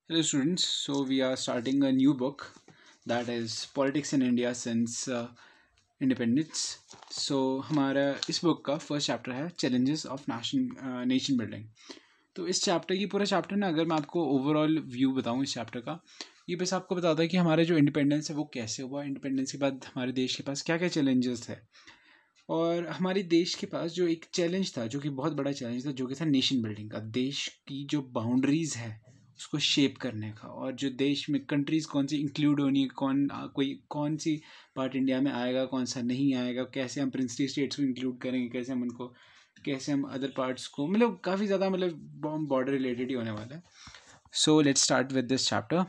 Hello, students. So, we are starting a new book that is Politics in India since Independence. So, हमारा इस book का first chapter है challenges of nation building. तो इस chapter की पूरा chapter ना, अगर मैं आपको ओवरऑल व्यू बताऊं इस चैप्टर का, ये बस आपको बताता है कि हमारा जो इंडिपेंडेंस है वो कैसे हुआ, इंडिपेंडेंस के बाद हमारे देश के पास क्या क्या चैलेंजेस थे, और हमारे देश के पास जो एक चैलेंज था जो कि बहुत बड़ा चैलेंज था, जो कि था नेशन बिल्डिंग का, देश की जो बाउंड्रीज़ है उसको शेप करने का, और जो देश में कंट्रीज़ कौन सी इंक्लूड होनी है, कोई कौन सी पार्ट इंडिया में आएगा, कौन सा नहीं आएगा, कैसे हम प्रिंसली स्टेट्स को इंक्लूड करेंगे, कैसे हम अदर पार्ट्स को, मतलब काफ़ी ज़्यादा, मतलब बॉर्डर रिलेटेड ही होने वाला है. So let's start with this chapter.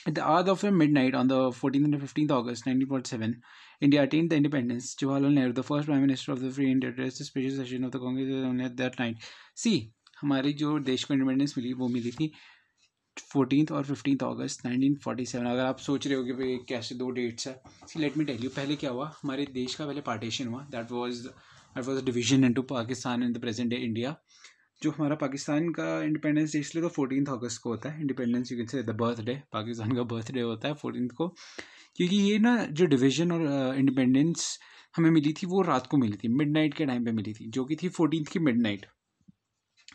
At the hour of midnight on the 14th and 15th August 1947, India attained the independence. Jawaharlal Nehru, the first Prime Minister of the Free India, addressed a special session of the Congress at that night. See, हमारी जो देश को independence मिली वो मिली थी 14th और 15th अगस्त 1947. अगर आप सोच रहे हो कि भाई कैसे दो डेट्स है, सी लेट मी टेल यू. पहले क्या हुआ, हमारे देश का पहले पार्टीशन हुआ. That was division into Pakistan and the present day India. जो हमारा पाकिस्तान का इंडिपेंडेंस डे इसलिए तो 14th अगस्त को होता है. Independence you can say the birthday, Pakistan का बर्थडे होता है 14th को, क्योंकि ये ना जो डिवीजन और इंडिपेंडेंस हमें मिली थी वो रात को मिली थी, मिडनाइट के टाइम पे मिली थी, जो कि थी 14th की मिडनाइट.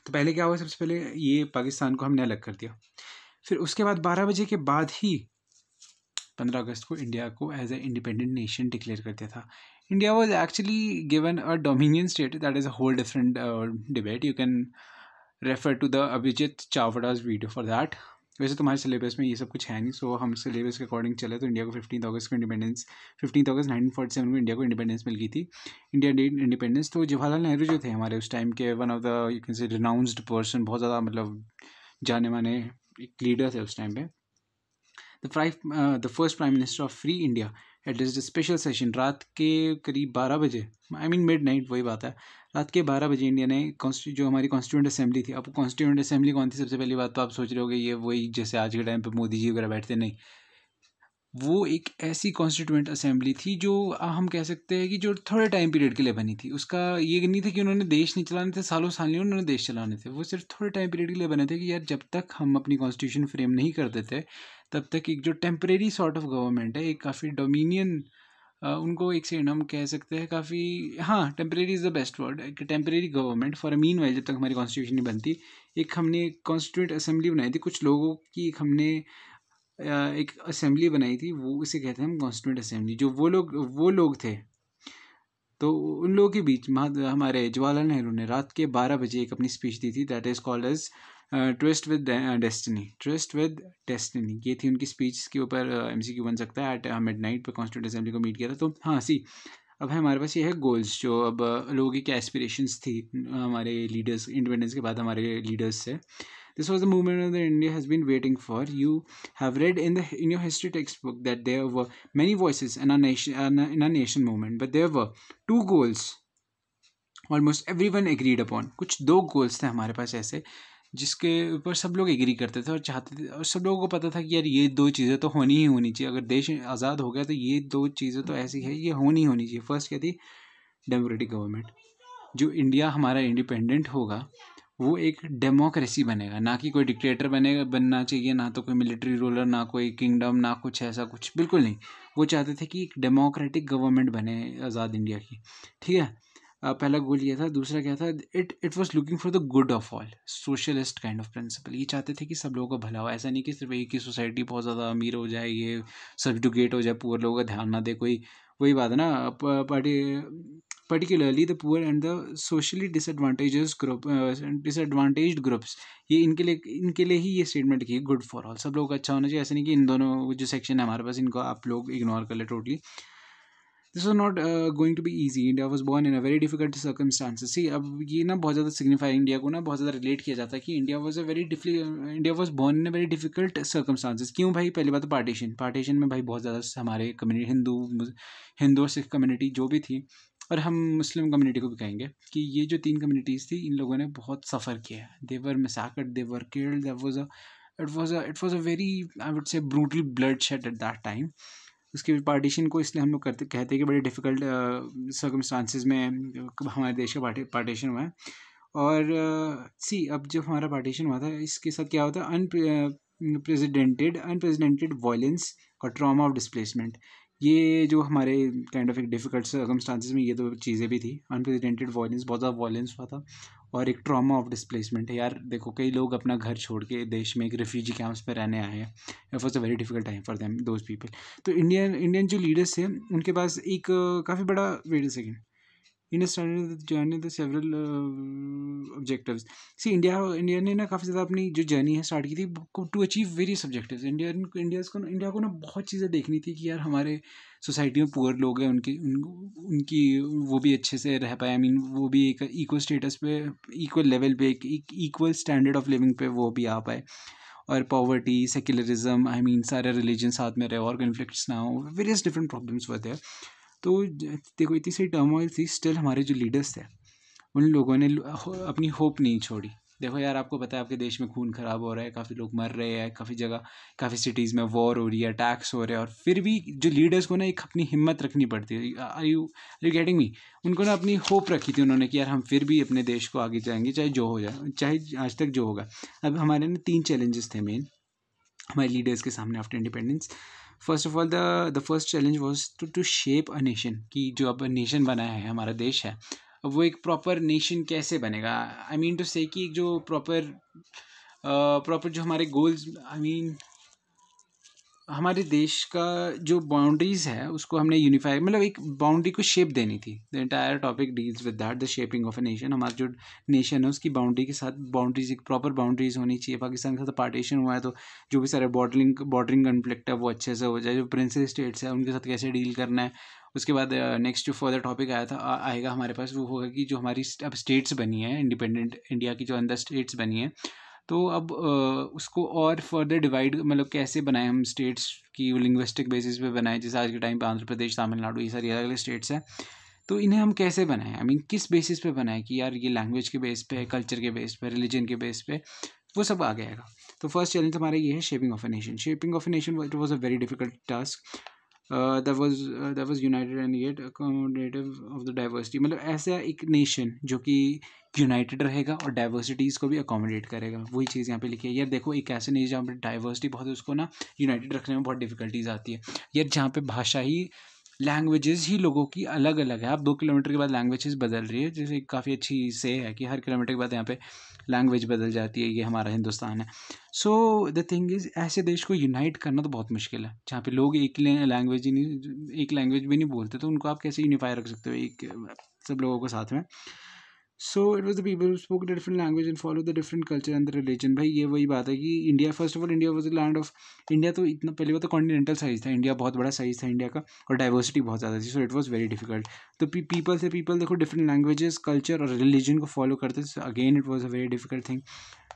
तो पहले क्या हुआ, सबसे पहले ये पाकिस्तान को हमने अलग कर दिया. फिर उसके बाद 12 बजे के बाद ही 15 अगस्त को इंडिया को as a independent nation declare कर दिया था. India was actually given a dominion state. That is a whole different debate. You can refer to the Abhijit Chavda's video for that. वैसे तुम्हारे सिलेबस में ये सब कुछ है नहीं, सो हम सिलेबस के अकॉर्डिंग चले तो इंडिया को 15 अगस्त को इंडिपेंडेंस, 15 अगस्त 1947 को इंडिया को इंडिपेंडेंस मिल गई थी. India date independence. तो जवाहरलाल नेहरू जो थे हमारे उस टाइम के one of the you can से रिनाउंस्ड पर्सन, बहुत ज़्यादा मतलब जाने माने एक लीडर थे उस टाइम पे. The first prime minister of free India at least special session रात के करीब 12 बजे, आई मीन मिड नाइट, वही बात है, रात के 12 बजे इंडिया ने जो हमारी कॉन्स्टिट्यूंट असेंबली थी. अब कॉन्स्टिट्यूंट असेंबली कौन थी, सबसे पहली बात तो आप सोच रहे होगे ये वही जैसे आज के टाइम पे मोदी जी वगैरह बैठते, नहीं. वो एक ऐसी कॉन्स्टिट्यूंट असेंबली थी जो हम कह सकते हैं कि जो थोड़े टाइम पीरियड के लिए बनी थी. उसका ये नहीं था कि उन्होंने देश नहीं चलाने थे, सालों साल नहीं उन्होंने देश चलाने थे, वो सिर्फ थोड़े टाइम पीरियड के लिए बने थे कि यार जब तक हम अपनी कॉन्स्टिट्यूशन फ्रेम नहीं कर देते तब तक एक जो टेम्परेरी सॉर्ट ऑफ गवर्नमेंट है, एक काफ़ी डोमिनियन, उनको एक सेकंड हम कह सकते हैं काफ़ी, हाँ temporary is the best word, एक temporary government for a meanwhile, जब तक हमारी कॉन्स्टिट्यूशन नहीं बनती. एक हमने कॉन्स्टिट्यूंट असेंबली बनाई थी, कुछ लोगों की हमने एक असेंबली बनाई थी, वो उसे कहते हैं हम कॉन्स्टिट्यूंट असेंबली. जो वो लोग थे, तो उन लोगों के बीच हमारे जवाहरलाल नेहरू ने रात के 12 बजे एक अपनी स्पीच दी थी. That is called as twist with destiny. ये थी उनकी स्पीच. इसके ऊपर MCQ बन सकता है. एट मिड नाइट पर कॉन्स्टिट्यूंट असेंबली को मीट किया था. तो हाँ सी, अब है हमारे पास ये है गोल्स, जो अब लोगों की क्या एस्पिरेशंस थी हमारे लीडर्स, इंडिपेंडेंस के बाद हमारे लीडर्स से. This was the movement that India has been waiting for. You have read in your history textbook that there were many voices in our nation movement, but there were two goals almost everyone agreed upon. कुछ दो goals थे हमारे पास ऐसे जिसके ऊपर सब लोग agree करते थे और चाहते थे, और सब लोगों को पता था कि यार ये दो चीज़ें तो होनी ही होनी चाहिए. अगर देश आज़ाद हो गया तो ये दो चीज़ें तो ऐसी है, ये होनी चाहिए. फर्स्ट क्या थी, डेमोक्रेटिक गवर्नमेंट. जो इंडिया हमारा इंडिपेंडेंट होगा वो एक डेमोक्रेसी बनेगा, ना कि कोई डिक्टेटर बनना चाहिए, ना तो कोई मिलिट्री रूलर, ना कोई किंगडम, ना कुछ ऐसा कुछ, बिल्कुल नहीं. वो चाहते थे कि एक डेमोक्रेटिक गवर्नमेंट बने आज़ाद इंडिया की. ठीक है, पहला गोल ये था. दूसरा क्या था, it was looking for the good of all, socialist kind of principle. ये चाहते थे कि सब लोगों का भला हो. ऐसा नहीं कि सिर्फ एक ही सोसाइटी बहुत ज़्यादा अमीर हो जाए, ये सब्जुगेट हो जाए, पुअर लोगों का ध्यान ना दे कोई. वही बात है ना, particularly the poor and the socially disadvantaged groups. ये इनके लिए ही ये स्टेटमेंट की, गुड फॉर ऑल, सब लोग का अच्छा होना चाहिए. ऐसा नहीं कि इन दोनों जो सेक्शन है हमारे पास इनको आप लोग इग्नोर कर ले totally. This was not going to be easy. India was born in a very difficult circumstances. See, अब ये ना बहुत ज़्यादा सिग्निफाई, इंडिया को ना बहुत ज़्यादा रिलेट किया जाता है कि India was born in a very difficult circumstances. क्यों भाई, पहली बात तो पार्टीशन में भाई बहुत ज़्यादा हमारे कम्युनिटी, हिंदू और सिख कम्युनिटी जो भी थी, और हम मुस्लिम कम्युनिटी को भी कहेंगे कि ये जो तीन कम्युनिटीज़ थी, इन लोगों ने बहुत सफ़र किया है. They were massacred, they were killed. It was a very, I would say, brutal bloodshed at that time. उसके पार्टीशन को इसलिए हम लोग कहते हैं कि बड़े डिफ़िकल्ट सर्कमस्टांसेस में हमारे देश का पार्टीशन हुआ है. और सी, अब जब हमारा पार्टीशन हुआ था, इसके साथ क्या होता है, अनप्रेसिडेंटेड वायलेंस और ट्रॉमा ऑफ डिस्प्लेसमेंट। ये जो हमारे काइंड ऑफ एक डिफिकल्ट सर्कमस्टांसिस में ये दो चीज़ें भी थी। अनप्रेसिडेंटेड वायलेंस, बहुत ज़्यादा वायलेंस हुआ था, और एक ट्रॉमा ऑफ डिस्प्लेसमेंट है। यार देखो, कई लोग अपना घर छोड़ के देश में एक रिफ्यूजी कैंप्स पे रहने आए हैं। It was a very difficult time for them, those people. तो इंडियन जो लीडर्स थे उनके पास एक काफ़ी बड़ा, wait a second, India started the journey with several objectives. See, India ने ना काफ़ी ज़्यादा अपनी जो जर्नी है स्टार्ट की थी to achieve various objectives. India को ना बहुत चीज़ें देखनी थी कि यार हमारे सोसाइटी में पुअर लोग हैं, उनकी वो भी अच्छे से रह पाए। आई मीन वो भी एक इक्वल स्टेटस पे, इक्वल लेवल पे, एक इक्वल स्टैंडर्ड ऑफ लिविंग पे वो भी आ पाए। और पॉवर्टी, सेक्युलरिज्म, आई मीन सारे रिलीजन साथ में रहे और कन्फ्लिक्ट्स ना हो, वेरियस डिफरेंट प्रॉब्लम्स होते हैं। तो देखो, इतनी सारी टर्मोइल थी, स्टिल हमारे जो लीडर्स थे उन लोगों ने अपनी होप नहीं छोड़ी। देखो यार, आपको पता है आपके देश में खून खराब हो रहा है, काफ़ी लोग मर रहे हैं, काफ़ी जगह, काफ़ी सिटीज़ में वॉर हो रही है, अटैक्स हो रहे हैं, और फिर भी जो लीडर्स को ना एक अपनी हिम्मत रखनी पड़ती है। Are you getting me? उनको ना अपनी होप रखी थी उन्होंने कि यार हम फिर भी अपने देश को आगे जाएंगे, चाहे जो हो जाए, चाहे आज तक जो होगा। अब हमारे ना 3 चैलेंजेस थे मेन हमारे लीडर्स के सामने after independence. First of all, the first challenge was to shape a nation, कि जो अब नेशन बनाया है, हमारा देश है, अब वो एक प्रॉपर नेशन कैसे बनेगा। आई मीन टू से कि जो प्रॉपर जो हमारे गोल्स, आई मीन हमारे देश का जो बाउंड्रीज है उसको हमने यूनिफाई, मतलब एक बाउंड्री को शेप देनी थी। The entire topic deals with that, the shaping of a nation. हमारा जो नेशन है उसकी बाउंड्री के साथ बाउंड्रीज, एक प्रॉपर बाउंड्रीज होनी चाहिए। पाकिस्तान के साथ पार्टीशन हुआ है तो जो भी सारे बॉर्डरिंग कन्फ्लिक्ट है वो अच्छे से हो जाए। जो प्रिंसेस स्टेट्स है उनके साथ कैसे डील करना है। उसके बाद नेक्स्ट जो फर्दर टॉपिक आएगा हमारे पास, वो होगा कि जो हमारी अब स्टेट्स बनी है, इंडिपेंडेंट इंडिया की जो अंदर स्टेट्स बनी है, तो अब उसको और फर्दर डिवाइड, मतलब कैसे बनाएं हम स्टेट्स की लिंग्विस्टिक बेसिस पे बनाएं। जैसे आज के टाइम पे आंध्र प्रदेश, तमिलनाडु, ये सारी अलग अलग स्टेट्स हैं, तो इन्हें हम कैसे बनाएं। आई मीन किस बेसिस पे बनाएं कि यार ये लैंग्वेज के बेस पे, कल्चर के बेस पे, रिलीजन के बेस पे, वो सब आ गएगा। तो फर्स्ट चैलेंज हमारा ये है, shaping of a nation. It was a very difficult task. that was united and yet accommodative of the diversity। मतलब ऐसा एक नेशन जो कि यूनाइटेड रहेगा और डाइवर्सिटीज़ को भी अकोमोडेट करेगा, वही चीज़ यहाँ पे लिखी है। यार देखो, एक ऐसे नेशन जहाँ पे डाइवर्सिटी बहुत है, उसको ना यूनाइटेड रखने में बहुत डिफिकल्टीज आती है। यार जहाँ पे भाषा ही, लैंग्वेजेस ही लोगों की अलग अलग है। आप 2 किलोमीटर के बाद लैंग्वेजेस बदल रही है, जैसे काफ़ी अच्छी से है कि हर किलोमीटर के बाद यहाँ पे लैंग्वेज बदल जाती है। ये हमारा हिंदुस्तान है। सो द थिंग इज़, ऐसे देश को यूनाइट करना तो बहुत मुश्किल है, जहाँ पे लोग एक लैंग्वेज ही नहीं, एक लैंग्वेज भी नहीं बोलते, तो उनको आप कैसे यूनिफाई रख सकते हो एक सब लोगों को साथ में। So it was the people who spoke the different language and follow the different culture and the religion. भाई ये वही बात है कि India, first of all India was the land of, India तो इतना पहले वो तो कॉन्टिनेंटल साइज था, इंडिया बहुत बड़ा साइज था इंडिया का, और डाइवर्सिटी बहुत ज़्यादा थी। So it was very difficult. तो पीपल से पीपल देखो डिफरेंट लैंग्वेजेस, कल्चर और रिलीजन को फॉलो करते थे। Again it was a very difficult thing.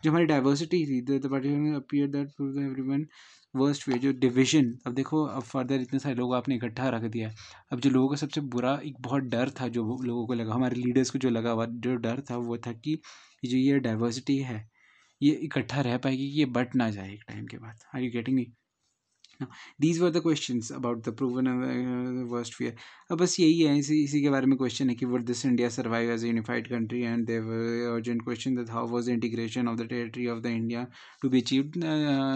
जो हमारी डाइवर्सिटी थी, the partition appear that prove everyone worst way, जो डिविजन, अब देखो, अब फर्दर इतने सारे लोग आपने इकट्ठा रख दिया है। अब जो लोगों का सबसे बुरा, एक बहुत डर था जो लोगों को लगा, हमारे लीडर्स को जो लगा हुआ जो डर था, वो था कि जो ये डाइवर्सिटी है ये इकट्ठा रह पाएगी, ये बट ना जाए एक टाइम के बाद। Are you getting me? These were the questions about the proven worst fear. अब बस यही है, इसी के बारे में क्वेश्चन है कि would this India survive as a unified country, and there were urgent question that how was the integration of the territory of the India to be achieved.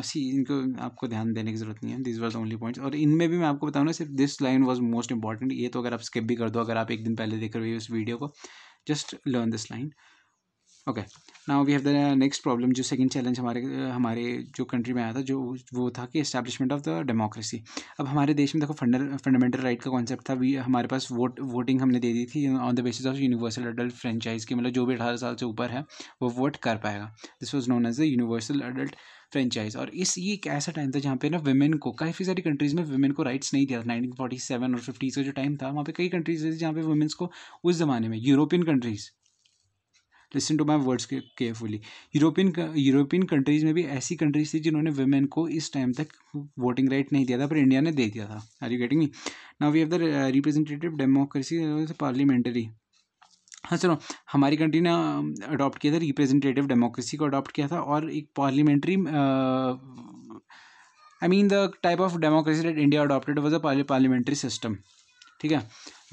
See, इनको आपको ध्यान देने की जरूरत नहीं है, this were the only points. और इनमें भी मैं आपको बताऊँ ना, सिर्फ this line was most important. ये तो अगर आप स्किप भी कर दो, अगर आप एक दिन पहले देख रहे हो इस वीडियो को, just learn this line. Okay, now we have the next problem. जो सेकंड चैलेंज हमारे जो कंट्री में आया था, जो वो था कि एस्टैब्लिशमेंट ऑफ द डेमोक्रेसी। अब हमारे देश में देखो, फंडामेंटल राइट का कॉन्सेप्ट था। हमारे पास वोटिंग हमने दे दी थी on the basis of universal adult franchise की, मतलब जो भी 18 साल से ऊपर है वो वोट कर पाएगा। This was known as the universal adult franchise. और ये एक ऐसा टाइम था जहाँ पे ना विमेन को, काफ़ी सारी कंट्रीज़ में विमेन को राइट्स नहीं दिया था। 1947 और 50s का जो टाइम था, वहाँ पे कई कंट्रीज थी जहाँ पे वुमेन्स को उस ज़माने में, European countries, listen to my words carefully, European countries में भी ऐसी कंट्रीज थी जिन्होंने वुमेन को इस टाइम तक वोटिंग राइट नहीं दिया था, पर इंडिया ने दे दिया था। Are you getting me? Now we have the representative democracy, parliamentary. हाँ चलो, हमारी कंट्री ने अडॉप्ट किया था, रिप्रेजेंटेटिव डेमोक्रेसी को अडॉप्ट किया था, और एक parliamentary, I mean the type of democracy that India adopted was a parliamentary system. ठीक है।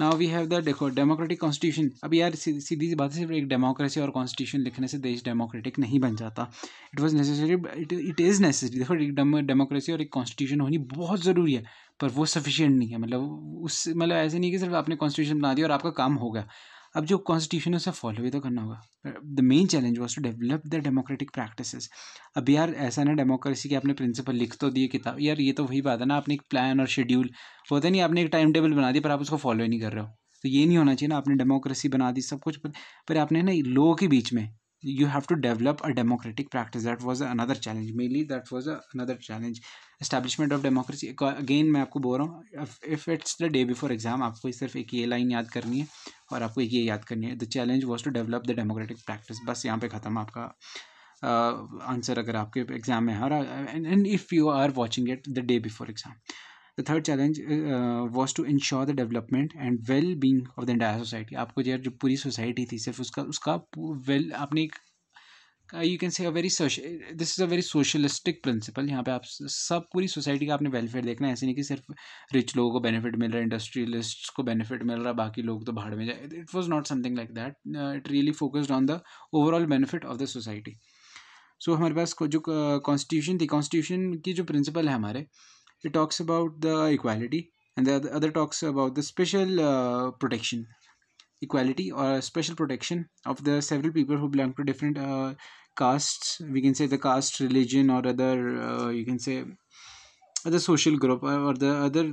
नाउ वी हैव द देखो डेमोक्रेटिक कॉन्स्टिट्यूशन। अब यार सीधी सी बात है, सिर्फ एक डेमोक्रेसी और कॉन्स्टिट्यूशन लिखने से देश डेमोक्रेटिक नहीं बन जाता। It was necessary, it is necessary. देखो एक डेमोक्रेसी और एक कॉन्स्टिट्यूशन होनी बहुत ज़रूरी है, पर वो सफिशिएंट नहीं है। मतलब उस मतलब ऐसे नहीं कि सिर्फ आपने कॉन्स्टिट्यूशन बना दिया और आपका काम हो गया। अब जो कॉन्स्टिट्यूशन है उसे फॉलो भी तो करना होगा। The main challenge was to develop the democratic practices. अब यार ऐसा ना डेमोक्रेसी के आपने प्रिंसिपल लिख तो दिए किताब, यार ये तो वही बात है ना, आपने एक प्लान और शेड्यूल होता नहीं, आपने एक टाइम टेबल बना दिया पर आप उसको फॉलो ही नहीं कर रहे हो। तो ये नहीं होना चाहिए ना, आपने डेमोक्रेसी बना दी सब कुछ, पर आपने ना लोगों के बीच में you have to develop a democratic practice. That was another challenge, mainly that was another challenge. Establishment of democracy, again मैं आपको बोल रहा हूँ, if it's the day before exam आपको सिर्फ एक ये लाइन याद करनी है और आपको एक ये याद करनी है, the challenge was to develop the democratic practice. बस यहाँ पे ख़त्म आपका आंसर अगर आपके एग्जाम में है, and if you are watching it the day before exam. The third challenge was to ensure the development and well-being of the entire society. आपको जो पूरी सोसाइटी थी सिर्फ उसका वेल आपने एक यू कैन से this is a very socialistic principle. यहाँ पे आप सब पूरी सोसाइटी का आपने वेलफेयर देखना है। ऐसे नहीं कि सिर्फ रिच लोगों को बेनिफिट मिल रहा है, इंडस्ट्रियलिस्ट्स को बेनिफिट मिल रहा है, बाकी लोग तो भाड़ में जाए। It was not something like that. It really focused on the overall benefit of the society. So हमारे पास जो कॉन्स्टिट्यूशन थी, कॉन्स्टिट्यूशन की जो प्रिंसिपल है हमारे, it talks about the equality and the other talks about the special protection, equality or special protection of the several people who belong to different castes. We can say the caste, religion or other you can say other social group or the other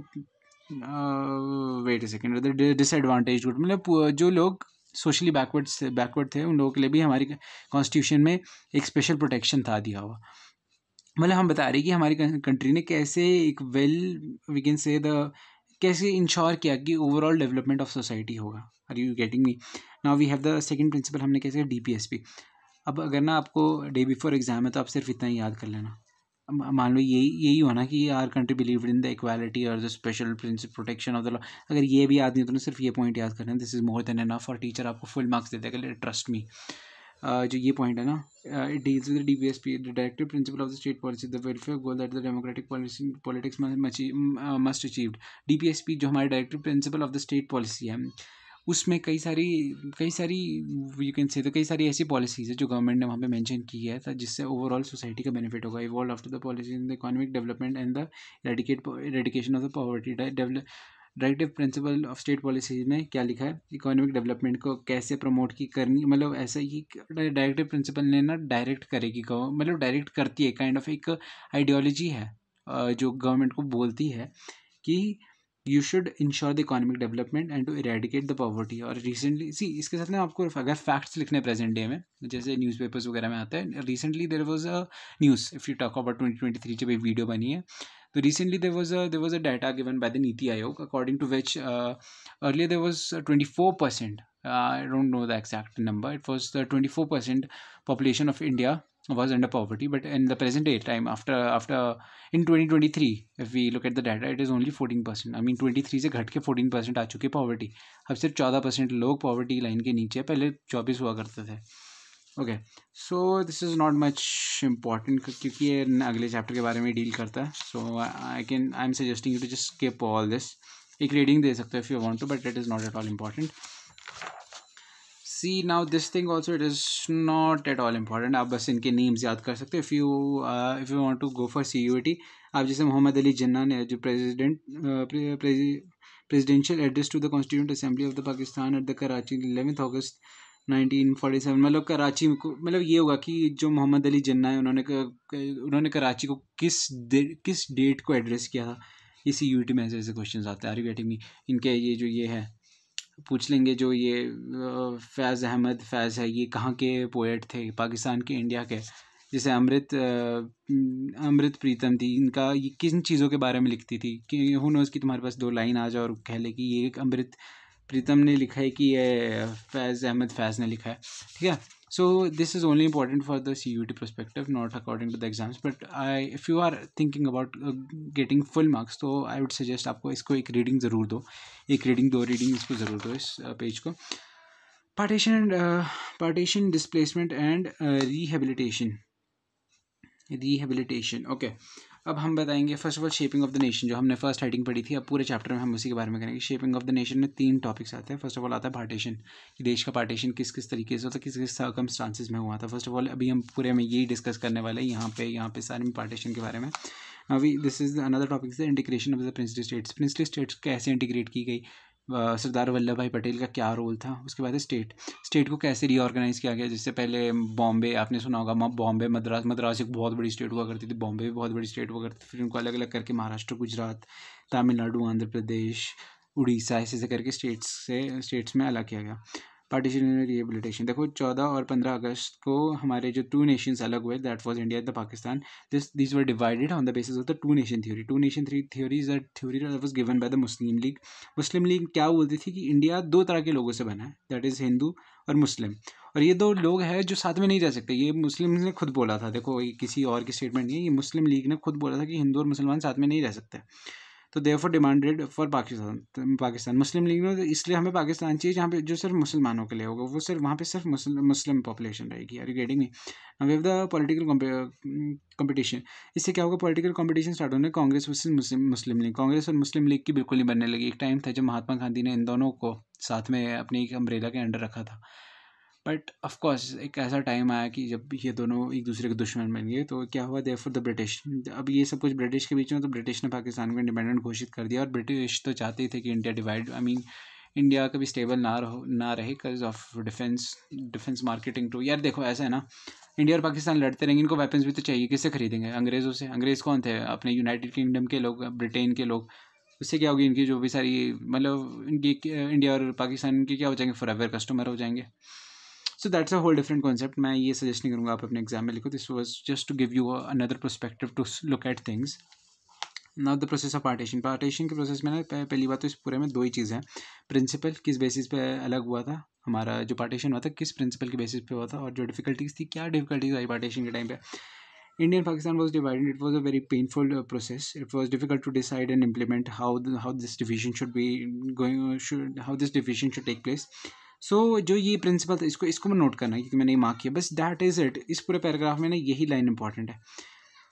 wait a second, other disadvantaged group. मतलब जो लोग socially backward थे उन लोगों के लिए भी हमारी कॉन्स्टिट्यूशन में एक स्पेशल प्रोटेक्शन था दिया हुआ। मतलब हम बता रहे हैं कि हमारी कंट्री ने कैसे एक वी कैन से कैसे इंश्योर किया कि ओवरऑल डेवलपमेंट ऑफ सोसाइटी होगा। Are you getting me? Now we have the second principle, हमने कैसे DPSP। अब अगर ना आपको डे बिफोर एग्जाम है तो आप सिर्फ इतना ही याद कर लेना। मान लो यही होना कि our country believe in the equality और the special principle protection of the law. अगर ये भी याद नहीं तो ना सिर्फ ये पॉइंट याद करना, this is more than enough. और टीचर आपको फुल मार्क्स दे देगा, ट्रस्ट मी। जो ये पॉइंट है ना, it deals with DPSP, the directive principle of the state policy, the welfare goal that the democratic politics must achieved. DPSP जो हमारे directive principle of the state policy है, उसमें कई सारी यू कैन से तो कई सारी ऐसी पॉलिसीज़ है जो गवर्नमेंट ने वहाँ पे मेंशन की है, था जिससे ओवरऑल सोसाइटी का बेनिफिट होगा। Evolve after the policy in the economic development and the eradication of the poverty. Directive principle of state policy में क्या लिखा है, इकोनॉमिक डेवलपमेंट को कैसे प्रमोट की करनी, मतलब ऐसा ही डायरेक्टिव प्रिंसिपल ने ना डायरेक्ट करेगी, मतलब डायरेक्ट करती है, काइंड ऑफ एक आइडियोलॉजी है जो गवर्नमेंट को बोलती है कि you should ensure the economic development and to eradicate the poverty. और रिसेंटली इसके साथ ना आपको अगर फैक्ट्स लिखने प्रेजेंट डे में, जैसे न्यूज़पेपर्स वगैरह में आता है, recently there was a news, if you talk about 2023 जब एक वीडियो बनी है, तो recently there was a data given by the Niti Aayog, according to which earlier there was 24%. I don't know the exact number. It was the 24% population of India was under poverty, but in the present day time, after in 2023, if we look at the data, it is only 14%. I mean 23 से घट के 14% आ चुकी है poverty. अब सिर्फ 14% लोग poverty line के नीचे है, पहले 24 हुआ करते थे। Okay, so this is not much important क्योंकि ये अगले चैप्टर के बारे में डील करता है। So I am suggesting you to just skip all this. एक रीडिंग दे सकते हो if you want to, but it is not at all important. See now this thing also, it is not at all important. आप बस इनके names याद कर सकते हो if you want to go for CUET। आप जैसे मोहम्मद अली जिन्ना ने जो presidential address to the constituent assembly of the Pakistan at the Karachi 11 अगस्त 1947, मतलब कराची को, मतलब ये होगा कि जो मोहम्मद अली जिन्ना है उन्होंने कराची को किस डेट को एड्रेस किया था। ये CUET में ऐसे क्वेश्चन आते हैं। Are you getting me? इनके ये है पूछ लेंगे, जो ये फैज़ अहमद फैज़ है, ये कहाँ के पोएट थे, पाकिस्तान के, इंडिया के। जैसे अमृत प्रीतम थी, इनका ये किन चीज़ों के बारे में लिखती थी कि हु नोज़ कि तुम्हारे पास 2 लाइन आ जाए और कह ले कि ये अमृत प्रीतम ने लिखा है कि ये फैज़ अहमद फैज़ ने लिखा है। ठीक है, so this is only important for the CUET perspective, not according to the exams. But if you are thinking about getting full marks, तो आई वुड सजेस्ट आपको इसको एक रीडिंग ज़रूर दो, 2 रीडिंग इसको ज़रूर दो, इस पेज को। Partition displacement and rehabilitation. Okay, अब हम बताएंगे first of all shaping of the nation, जो हमने फर्स्ट हेडिंग पढ़ी थी, अब पूरे चैप्टर में हम उसी के बारे में करेंगे। शेपिंग ऑफ द नेशन में 3 टॉपिक्स आते हैं। फर्स्ट ऑफ ऑल आता है पार्टीशन, कि देश का पार्टीशन किस किस तरीके से होता है, किस किस सर्कमस्टांसिस में हुआ था। फर्स्ट ऑफ ऑल अभी हम पूरे में यही डिस्कस करने वाले हैं यहाँ पे सारे में पार्टीशन के बारे में। अभी this is another topic is the integration of the princely states. Princely states कैसे इंटीग्रेट की गई, सरदार वल्लभ भाई पटेल का क्या रोल था। उसके बाद स्टेट को कैसे रीऑर्गेनाइज किया गया, जिससे पहले बॉम्बे, आपने सुना होगा बॉम्बे मद्रास एक बहुत बड़ी स्टेट हुआ करती थी, बॉम्बे भी बहुत बड़ी स्टेट हुआ करती थी। फिर उनको अलग अलग करके महाराष्ट्र, गुजरात, तमिलनाडु, आंध्र प्रदेश, उड़ीसा ऐसे करके स्टेट्स में अलग किया गया। पार्टीशन एंड रिहेबिलिटेशन, देखो 14 और 15 अगस्त को हमारे जो 2 नेशंस अलग हुए, that was India and the Pakistan. these were divided on the basis of the 2 nation theory. 2 nation theory is a theory that was given by the Muslim League. Muslim league क्या बोलती थी कि इंडिया 2 तरह के लोगों से बना है, दैट इज़ हिंदू और मुस्लिम, और ये 2 लोग हैं जो साथ में नहीं रह सकते। ये मुस्लिम ने खुद बोला था, देखो ये किसी और की स्टेटमेंट नहीं है, ये मुस्लिम लीग ने खुद बोला था कि हिंदू और मुसलमान साथ में नहीं रह सकते। तो therefore demanded for Pakistan Muslim league ने, इसलिए हमें पाकिस्तान चाहिए जहाँ पे जो सिर्फ मुसलमानों के लिए होगा, वो सिर्फ वहाँ पे सिर्फ मुस्लिम पॉपुलेशन रहेगी। Are you getting me? We have the political competition. इससे क्या होगा, पॉलिटिकल कंपटीशन स्टार्ट होने, कांग्रेस वर्सेस मुस्लिम लीग। कांग्रेस और मुस्लिम लीग की बिल्कुल नहीं बनने लगी। एक टाइम था जब महात्मा गांधी ने इन दोनों को साथ में अपनी एक अम्ब्रेला के अंडर रखा था, बट ऑफकोर्स एक ऐसा टाइम आया कि जब ये दोनों एक दूसरे के दुश्मन बन गए, तो क्या हुआ, देयरफॉर द ब्रिटिश। अब ये सब कुछ ब्रिटिश के बीच में, तो ब्रिटिश ने पाकिस्तान को इंडिपेंडेंट घोषित कर दिया, और ब्रिटिश तो चाहते ही थे कि इंडिया डिवाइड, इंडिया कभी स्टेबल ना रहे because of defence marketing too. यार देखो ऐसा है ना, इंडिया और पाकिस्तान लड़ते रहेंगे, इनको वेपन्स भी तो चाहिए, किससे खरीदेंगे? अंग्रेज़ों से। अंग्रेज़ कौन थे? अपने यूनाइटेड किंगडम के लोग, ब्रिटेन के लोग। उससे क्या होगी, इनकी जो भी सारी मतलब इनकी इंडिया और पाकिस्तान के क्या हो जाएंगे, फॉरएवर कस्टमर हो जाएंगे। So that's a whole different concept. मैं ये सजेस्ट नहीं करूँगा आप अपने एग्जाम में लिखो, this was just to give you another perspective to look at things. Now the process of partition के प्रोसेस में ना पहली बात तो इस पूरे में 2 ही चीज़ें हैं। प्रिंसिपल, किस बेसिस पे अलग हुआ था हमारा जो पार्टीशन हुआ था, किस प्रिंसिपल के बेसिस पे हुआ था, और जो डिफिकल्टीज़ थी, क्या डिफिकल्टीज आई पार्टीशन के टाइम पे। India and Pakistan was divided. It was a very painful process. It was difficult to decide and implement how this division should be going, how this division should take place. So जो ये principal था, इसको मैं note करना है क्योंकि मैंने ये मार्क किया, बस दैट इज इट। इस पूरे पैराग्राफ में ना यही लाइन इंपॉर्टेंट है।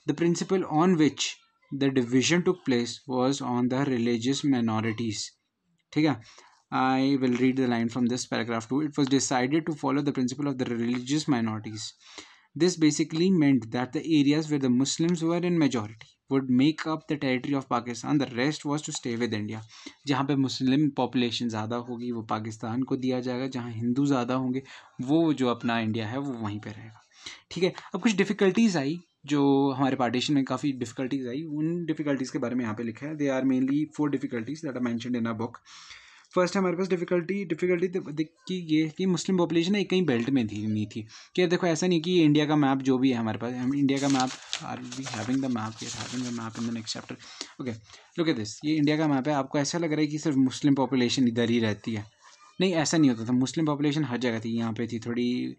The principal on which the division took place was on the religious minorities. ठीक है, I will read the line from this paragraph too. It was decided to follow the principle of the religious minorities. This basically meant that the areas where the Muslims were in majority would make up the territory of Pakistan. The rest was to stay with India. जहाँ पे Muslim population ज़्यादा होगी वो पाकिस्तान को दिया जाएगा, जहाँ हिंदू ज़्यादा होंगे वो जो अपना इंडिया है वो वहीं पे रहेगा। ठीक है, अब कुछ डिफ़िकल्टीज़ आई जो हमारे पार्टीशन में काफ़ी डिफ़िकल्टीज़ आई, उन डिफ़िकल्टीज़ के बारे में यहाँ पे लिखा है। There are mainly 4 difficulties that are mentioned in a book. First हमारे पास डिफ़िकल्टी कि ये कि मुस्लिम पॉपुलेशन एक कहीं बेल्ट में थी नहीं थी। कि देखो ऐसा नहीं कि इंडिया का मैप जो भी है हमारे पास, हम इंडिया का map, are we having the map, we are having the map in the next chapter. Okay, look at this, ये इंडिया का मैप है। आपको ऐसा लग रहा है कि सिर्फ मुस्लिम पॉपुलेशन इधर ही रहती है, नहीं ऐसा नहीं होता था। मुस्लिम पॉपुलेशन हर जगह थी। यहाँ पे थी थोड़ी,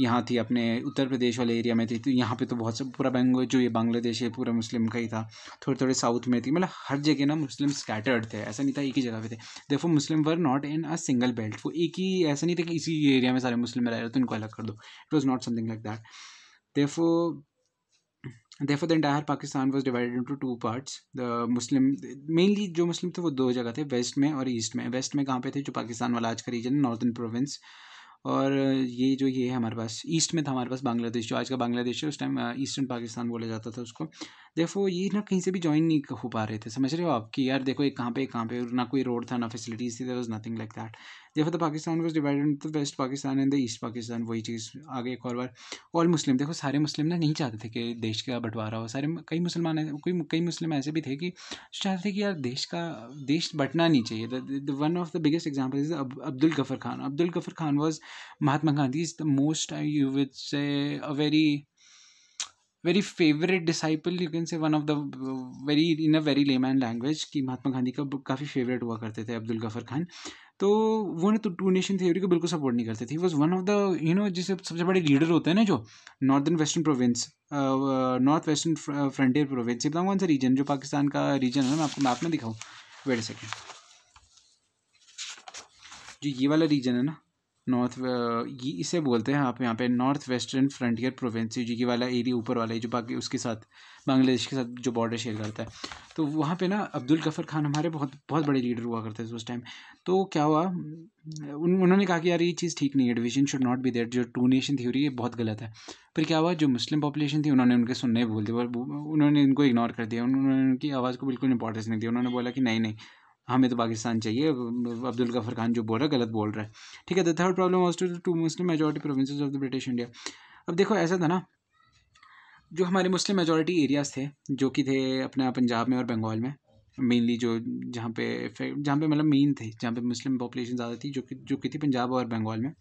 यहाँ थी अपने उत्तर प्रदेश वाले एरिया में थी, तो यहाँ पे तो बहुत सब पूरा बंगाल जो ये बांग्लादेश है पूरा मुस्लिम का ही था। थोड़े थोड़े साउथ में थी, मतलब हर जगह ना मुस्लिम स्कैटर्ड थे, ऐसा नहीं था एक ही जगह पे थे। देखो Muslim were not in a single belt, वो एक ही, ऐसा नहीं था कि इसी एरिया में सारे मुस्लिम रह रहे तो इनको अलग कर दो। It was not something like that. Therefore, the entire Pakistan was divided into 2 parts. The Muslim, mainly जो मुस्लिम थे वो 2 जगह थे, वेस्ट में और ईस्ट में। वेस्ट में कहाँ पे थे, जो पाकिस्तान वाला आज का रीजन, नॉर्थन प्रोविंस, और ये है हमारे पास ईस्ट में था हमारे पास बांग्लादेश, जो आज का बांग्लादेश है, उस टाइम ईस्टर्न पाकिस्तान बोला जाता था उसको। देखो ये ना कहीं से भी ज्वाइन नहीं हो पा रहे थे, समझ रहे हो आप कि यार देखो एक कहाँ पे ना कोई रोड था, ना फैसिलिटीज थी, there was nothing like that. देखो the Pakistan was divided into the West Pakistan and the East Pakistan. वही चीज़ आगे एक और बार। ऑल मुस्लिम, देखो सारे मुस्लिम ना नहीं चाहते थे कि देश का बंटवारा हो। सारे कई मुस्लिम ऐसे भी थे कि चाहते थे कि यार देश बंटना नहीं चाहिए। One of the biggest example is Abdul Gruffudd Khan. Abdul Gruffudd Khan was Mahatma Gandhi is the most, you would say, a very favorite disciple, you can say, one of the in a very layman language, कि महात्मा गांधी का काफ़ी favourite हुआ करते थे Abdul Gruffudd Khan. तो वो ना तो 2 नेशन थ्योरी को बिल्कुल सपोर्ट नहीं करते थे। वॉज वन ऑफ द जिसे सबसे बड़े लीडर होते हैं ना, जो नॉर्थ वेस्टर्न फ्रंटियर प्रोविंस, बताऊँ कौन सा रीजन, जो पाकिस्तान का रीजन है, मैं आपको मैप में दिखाऊँ, वेट अ सेकेंड। जो ये वाला रीजन है ना, ये इसे बोलते हैं आप यहाँ पे नॉर्थ वेस्टर्न फ्रंटियर प्रोविंस, जी की वाला एरिया ऊपर वाला है जो बाकी उसके साथ बांग्लादेश के साथ जो बॉर्डर शेयर करता है। तो वहाँ पे ना अब्दुल गफ़र खान हमारे बहुत बहुत बड़े लीडर हुआ करते थे उस टाइम। तो क्या हुआ, उन्होंने कहा कि यार ये चीज़ ठीक नहीं है, division should not be there, जो टू नेशन थ्योरी है बहुत गलत है। फिर क्या हुआ, जो मुस्लिम पॉपुलेशन थी उन्होंने उनके सुनने बोल दिया, उन्होंने इनको इग्नोर कर दिया, उन्होंने उनकी आवाज़ को बिल्कुल इंपॉर्टेंस नहीं दिया। उन्होंने बोला कि नहीं नहीं, हमें तो पाकिस्तान चाहिए, अब्दुल गफ़र खान जो बोल रहा है गलत बोल रहा है। ठीक है। The third problem was two Muslim majority provinces of the British India. अब देखो ऐसा था ना, जो हमारे मुस्लिम मेजॉरिटी एरियाज़ थे जो कि थे अपना पंजाब में और बंगाल में मेनली, जो जहाँ पे मतलब मेन थे जहाँ पे मुस्लिम पॉपुलेशन ज़्यादा थी, जो कि थी पंजाब और बंगाल में।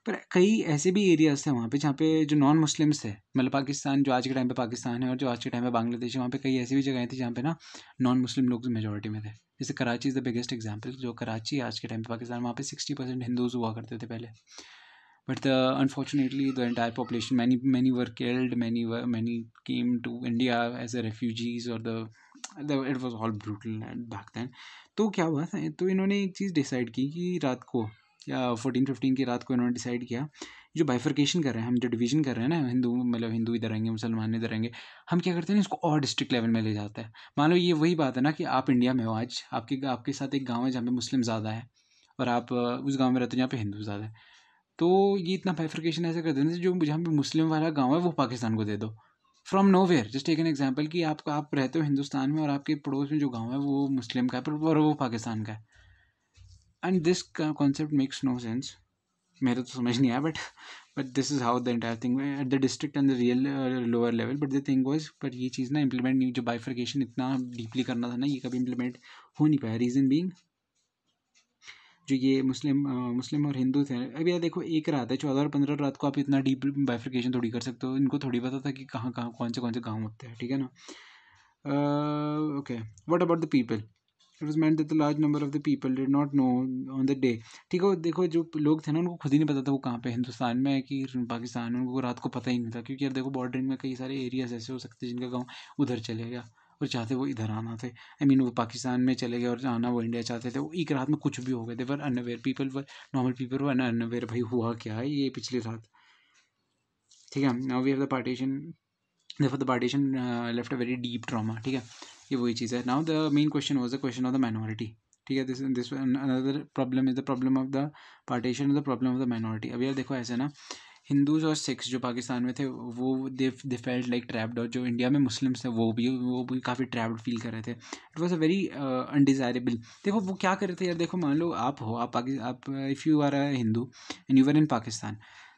पर कई ऐसे भी एरियाज़ थे वहाँ पे जहाँ पे जो नॉन मुस्लिम्स थे, मतलब पाकिस्तान जो आज के टाइम पे पाकिस्तान है और जो आज के टाइम पे बांग्लादेश है, वहाँ पे कई ऐसी भी जगहें थी जहाँ पे ना नॉन मुस्लिम लोग मेजॉरिटी में थे। जैसे Karachi is the biggest example, जो कराची आज के टाइम पे पाकिस्तान, वहाँ पे 60% हिंदूज हुआ करते थे पहले। But unfortunately, the entire population, many were killed, many came to India as a refugees, or it was all brutal back then. तो क्या हुआ था, तो इन्होंने एक चीज़ डिसाइड की कि रात को या 14-15 की रात को इन्होंने डिसाइड किया, जो बाइफर्केशन कर रहे हैं हम, जो डिवीजन कर रहे हैं ना, हिंदू मतलब हिंदू इधर रहेंगे, मुसलमान इधर रहेंगे, हम क्या करते हैं इसको और डिस्ट्रिक्ट लेवल में ले जाते हैं। मान लो ये वही बात है ना कि आप इंडिया में हो, आज आपके साथ एक गाँव है जहाँ पे मुस्लिम ज़्यादा है और आप उस गाँव में रहते हो जहाँ पे हिंदू ज़्यादा है। तो ये इतना बाइफर्केशन ऐसे कर देते हैं, जो जहाँ पे मुस्लिम वाला गांव है वो पाकिस्तान को दे दो from nowhere. Just take an example कि आप रहते हो हिंदुस्तान में और आपके पड़ोस में जो गांव है वो मुस्लिम का है पर वो पाकिस्तान का है। And this concept makes no sense, मेरे तो समझ नहीं आया, but this is how the entire thing at the district and the real lower level. But the thing was, पर ये चीज़ ना इम्प्लीमेंट नहीं, जो बाइफर्केशन इतना डीपली करना था ना, ये कभी इम्प्लीमेंट हो नहीं पाया। रीज़न बीइंग, जो ये मुस्लिम और हिंदू थे, अब यार देखो एक रात है 14 और 15 रात को आप इतना डीप बाइफर्केशन थोड़ी कर सकते हो। इनको थोड़ी पता था कि कहाँ कहाँ कौन से गाँव होते हैं, ठीक है ना। Okay, what about the people, it was meant that the large number of the people did not know on the day. ठीक है, देखो जो लोग थे ना उनको खुद ही नहीं पता था वो कहाँ पे, हिंदुस्तान में है कि पाकिस्तान में, उनको रात को पता ही नहीं था। क्योंकि यार देखो बॉर्डरिंग में कई सारे एरियाज ऐसे हो सकते हैं जिनका गाँव उधर चले गया और चाहते वो इधर आना थे, वो पाकिस्तान में चले गए और आना वो इंडिया चाहते थे, वो एक रात में कुछ भी हो गए, they were unaware people, were normal people were unaware, भाई हुआ क्या है ये पिछली रात। ठीक है, now we have the partition, therefore the partition left a very deep trauma। ठीक है, ये वही चीज़ है। Now the main question was the question of the minority. ठीक है, this another problem is the problem of the partition, the problem of the minority. अब यार देखो ऐसे ना, हिंदूज और सिख्स जो पाकिस्तान में थे वो दे फेल्ट लाइक ट्रैप्ड, और जो इंडिया में मुस्लिम्स थे वो भी काफ़ी ट्रैप्ड फील कर रहे थे। It was a very undesirable. देखो वो क्या कर रहे थे यार, देखो मान लो आप हो, आप if you are a Hindu and you are in Pakistan,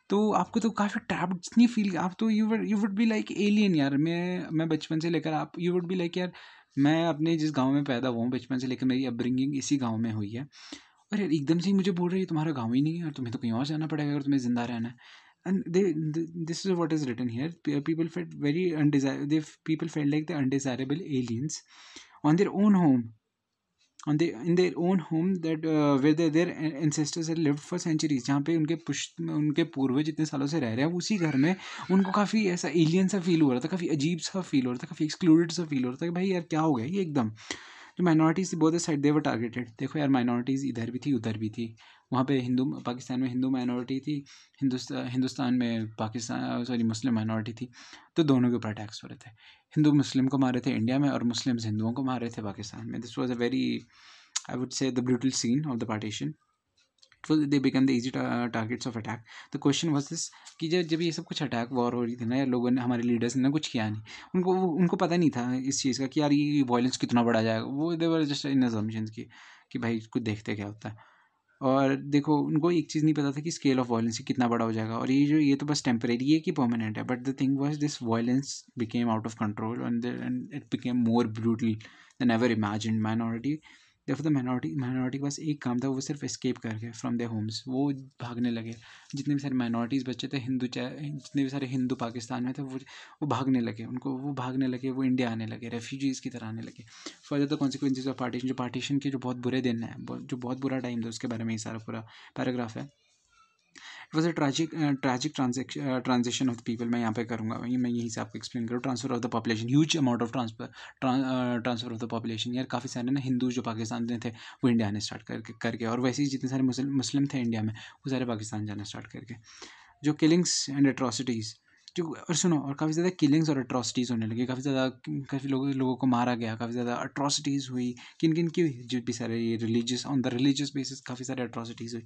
तो आपको तो काफ़ी ट्रैप्ड नहीं फील, आप तो you would be like alien यार। मैं बचपन से लेकर आप यू वुड बी लाइक यार, मैं अपने जिस गांव में पैदा हुआ हूँ बचपन से लेकर मेरी अपब्रिंगिंग इसी गांव में हुई है, और यार एकदम से ही मुझे बोल रही है तुम्हारा गांव ही नहीं है और तुम्हें तो कहीं और जाना पड़ेगा अगर तुम्हें ज़िंदा रहना है। And this is what is written here, people felt very people felt like the undesirable aliens on their own home, in their own home that where their ancestors had lived for centuries, जहाँ पे उनके पूर्वज इतने सालों से रह रहे हैं, उसी घर में उनको काफ़ी ऐसा एलियन सा फील हो रहा था, काफ़ी अजीब सा फील हो रहा था, काफ़ी एक्सक्लूडेड सा फील हो रहा था कि भाई यार क्या हो गया ये एकदम। जो माइनॉरिटीज़ थी बोथ साइड दे वर टारगेटेड। देखो यार माइनॉरिटीज़ इधर भी थी उधर भी थी, वहाँ पे पाकिस्तान में हिंदू माइनॉरिटी थी, हिंदुस्तान में मुस्लिम माइनॉरिटी थी, तो दोनों के ऊपर अटैक्स हो रहे थे। हिंदू मुस्लिम को मार रहे थे इंडिया में और मुस्लिम्स हिंदुओं को मार रहे थे पाकिस्तान में। This was a very, I would say, the brutal scene of the partition. They become the easy targets of attack. The question was this कि जब ये सब कुछ अटैक वॉर हो रही थी ना, या लोगों ने, हमारे लीडर्स ने कुछ किया नहीं, उनको पता नहीं था इस चीज़ का कि यार ये वायलेंस कितना बढ़ा जाएगा। वो दे वर जस्ट इन अजम्पशंस कि भाई कुछ देखते क्या होता है। और देखो उनको एक चीज़ नहीं पता था कि स्केल ऑफ वायलेंस कितना बड़ा हो जाएगा, और ये तो बस टेम्परेरी है कि परमानेंट है। But the thing was this violence became out of control and it became more brutal then ever imagined. देखो द माइनॉरिटी के पास एक काम था, वो सिर्फ एस्केप कर गए फ्रॉम देयर होम्स, वो भागने लगे। जितने भी सारे माइनॉरिटीज़ बच्चे थे, जितने भी सारे हिंदू पाकिस्तान में थे, वो भागने लगे, वो भागने लगे, वो इंडिया आने लगे, रेफ्यूजीज़ की तरह आने लगे। Further the consequences of partition के जो बहुत बुरे दिन हैं, जो बहुत बुरा टाइम था, उसके बारे में ये सारा पूरा पैराग्राफ है। It was a tragic transaction of the people. मैं यहाँ पे करूँगा, मैं यहीं से आपको एक्सप्लेन करूँ. Transfer of the population, huge amount of transfer of the population. यार काफ़ी सारे ना हिंदू जो पाकिस्तान में थे वो इंडिया आने स्टार्ट करके और वैसे ही जितने सारे मुस्लिम थे इंडिया में वो सारे पाकिस्तान जाना स्टार्ट करके. जो किलिंग्स एंड एट्रॉसिटीज़ जो, और सुनो, और काफ़ी ज़्यादा किलिंग्स और एट्रॉसिटीज़ होने लगी. काफ़ी लोगों को मारा गया, काफ़ी ज़्यादा एट्रॉसिटीज़ हुई. किन की हुई? जो भी सारे ये ऑन द रिलीजियस बेसिस काफ़ी सारे एट्रॉसिटीज़ हुई.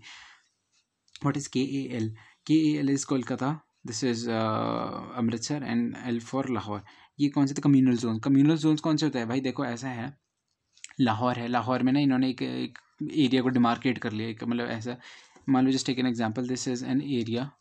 What is KAL? KAL is Kolkata, this is Amritsar, and L for Lahore. ये कौन से थे? कम्यूनल जोन्स कौन से होते हैं भाई? देखो ऐसा है, लाहौर है, लाहौर में ना इन्होंने एक एरिया को डिमार्केट कर लिया. एक मतलब ऐसा मान लो, just take an example, this is an area,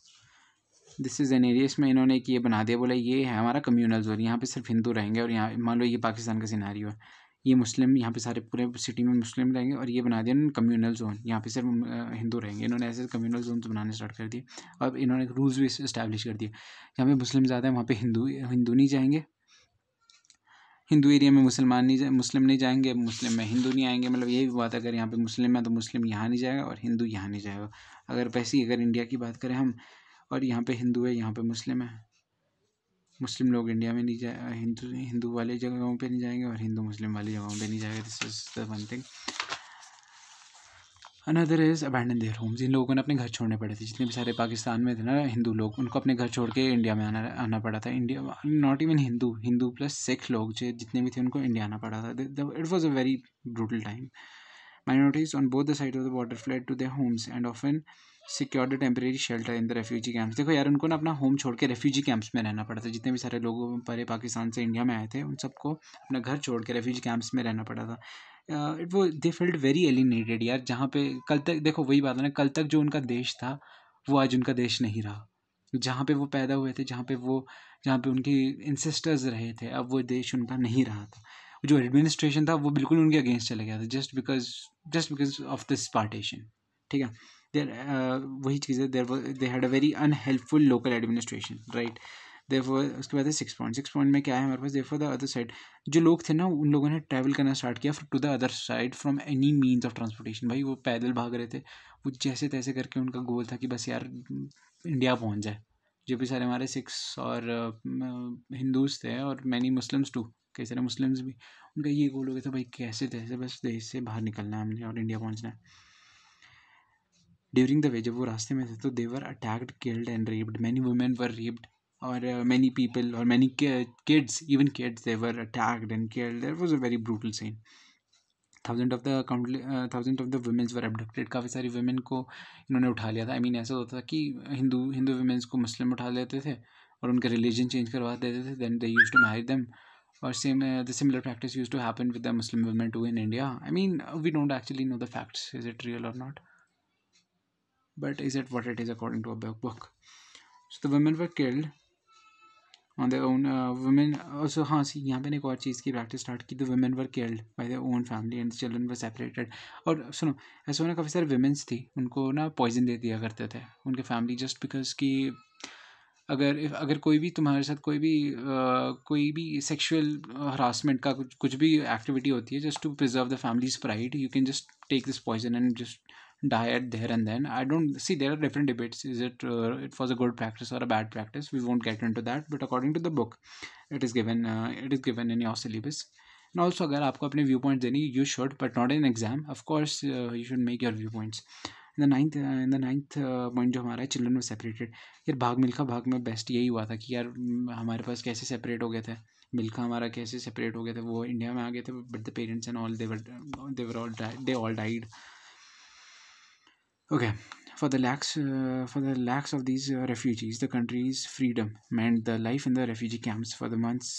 इसमें इन्होंने एक ये बना दिया, बोला ये है हमारा कम्यूनल जोन, यहाँ पे सिर्फ हिंदू रहेंगे. और यहाँ मान लो ये पाकिस्तान का सिनारियो है, ये मुस्लिम, यहाँ पे सारे पूरे सिटी में मुस्लिम रहेंगे, और ये बना दिया इन्होंने कम्यूनल जोन, यहाँ पे सिर्फ हिंदू रहेंगे. इन्होंने ऐसे कम्यूनल जोन बनाने स्टार्ट कर दिए. और इन्होंने रूल्स भी इस्टेब्लिश कर दिए, जहाँ पे मुस्लिम ज़्यादा है वहाँ पे हिंदू नहीं जाएंगे, हिंदू एरिया में मुस्लिम नहीं जाएंगे, मुस्लिम में हिंदू नहीं आएंगे. मतलब यही बात है, अगर यहाँ पे मुस्लिम है तो मुस्लिम यहाँ नहीं जाएगा और हिंदू यहाँ नहीं जाएगा. अगर इंडिया की बात करें हम, और यहाँ पे हिंदू है, यहाँ पे मुस्लिम है, मुस्लिम लोग इंडिया में नहीं जाए, हिंदू वाली जगहों पे नहीं जाएंगे और हिंदू मुस्लिम वाली जगहों पे नहीं जाएगा. This is the one thing. Another is abandon their homes. जिन लोगों ने अपने घर छोड़ने पड़े थे, जितने भी सारे पाकिस्तान में थे ना हिंदू लोग, उनको अपने घर छोड़ के इंडिया में आना पड़ा था. India, not even Hindu plus Sikh लोग जो जितने भी थे उनको इंडिया आना पड़ा था. It was a very brutal time. Minorities on both the sides of the border fled to their homes and often secured a temporary shelter in the refugee camps. देखो यार, उनको ना अपना होम छोड़ के रेफ्यूजी कैंप्स में रहना पड़ा था. जितने भी सारे लोग परे पाकिस्तान से इंडिया में आए थे, उन सबको अपना घर छोड़ के रेफ्यूजी कैंप्स में रहना पड़ा था. दे फेल्ट वेरी एलिनेटेड यार. जहाँ पे कल तक, देखो वही बात है ना, कल तक जो उनका देश था वो आज उनका देश नहीं रहा. जहाँ पे वो पैदा हुए थे, जहाँ पे उनके इंसेस्टर्स रहे थे, अब वो देश उनका नहीं रहा था. जो एडमिनिस्ट्रेशन था वो बिल्कुल उनके अगेंस्ट चले गया था, just because of this partition. ठीक है, देर वही चीज़ है. They had a very unhelpful local administration, right. Therefore उसके बाद है 6 पॉइंट में क्या है हमारे पास? देयरफॉर द अदर साइड, जो लोग थे ना, उन लोगों ने ट्रैवल करना स्टार्ट किया to the other side from any means of transportation. भाई वो पैदल भाग रहे थे, वो जैसे तैसे करके उनका गोल था कि बस यार इंडिया पहुंच जाए. जो भी सारे हमारे सिख्स और हिंदूज थे, और मैनी मुस्लिम्स टू, कई सारे मुस्लिम्स भी, उनका ये गोल हो गया था भाई कैसे तैसे बस देश से बाहर निकलना है हमने और इंडिया पहुंचना है. ड्यूरिंग द वे, जब वो रास्ते में थे तो they were attacked, killed and raped. Many women were raped, और मैनी पीपल और many kids, even kids, they were attacked and killed. There was a very brutal scene. Thousand of the womens were abducted. काफ़ी सारी women को इन्होंने उठा लिया था. I mean ऐसा होता था कि हिंदू वुमेन्स को मुस्लिम उठा लेते थे और उनका रिलीजन चेंज करवा देते थे. Then they used to marry them. और the similar practice used to happen with the Muslim women too in India. I mean, we don't actually know the facts. Is it real or not? But is it what it is according to a book? So the women were killed on their own. Women also, हाँ सी यहाँ पे एक और चीज़ की practice start की. The women were killed by their own family and the children were separated. और सुनो, ऐसा होना, काफ़ी सारे women's थी, उनको ना पॉइजन दे दिया करते थे उनके फैमिली, जस्ट बिकॉज कि अगर कोई भी तुम्हारे साथ कोई भी सेक्सुअल हरासमेंट का कुछ भी एक्टिविटी होती है, just to preserve the family's pride, you can just take this poison and just die at there and then. I don't see, there are different debates. Is it it was a good practice or a bad practice? We won't get into that, but according to the book, it is given in your syllabus. And also, अगर आपको अपने view point देनी, you should, but not in exam. Of course, you should make your view points. In the ninth point जो हमारा है, children were separated. यार भाग मिल्खा भाग में बेस्ट यही हुआ था कि यार हमारे पास कैसे सेपरेट हो गए थे, मिल्खा हमारा कैसे सेपरेट हो गए थे. वो इंडिया में आ गए थे, but the parents and all they all died. Okay, for the lakhs of these refugees, the country's freedom meant the life in the refugee camps for the months,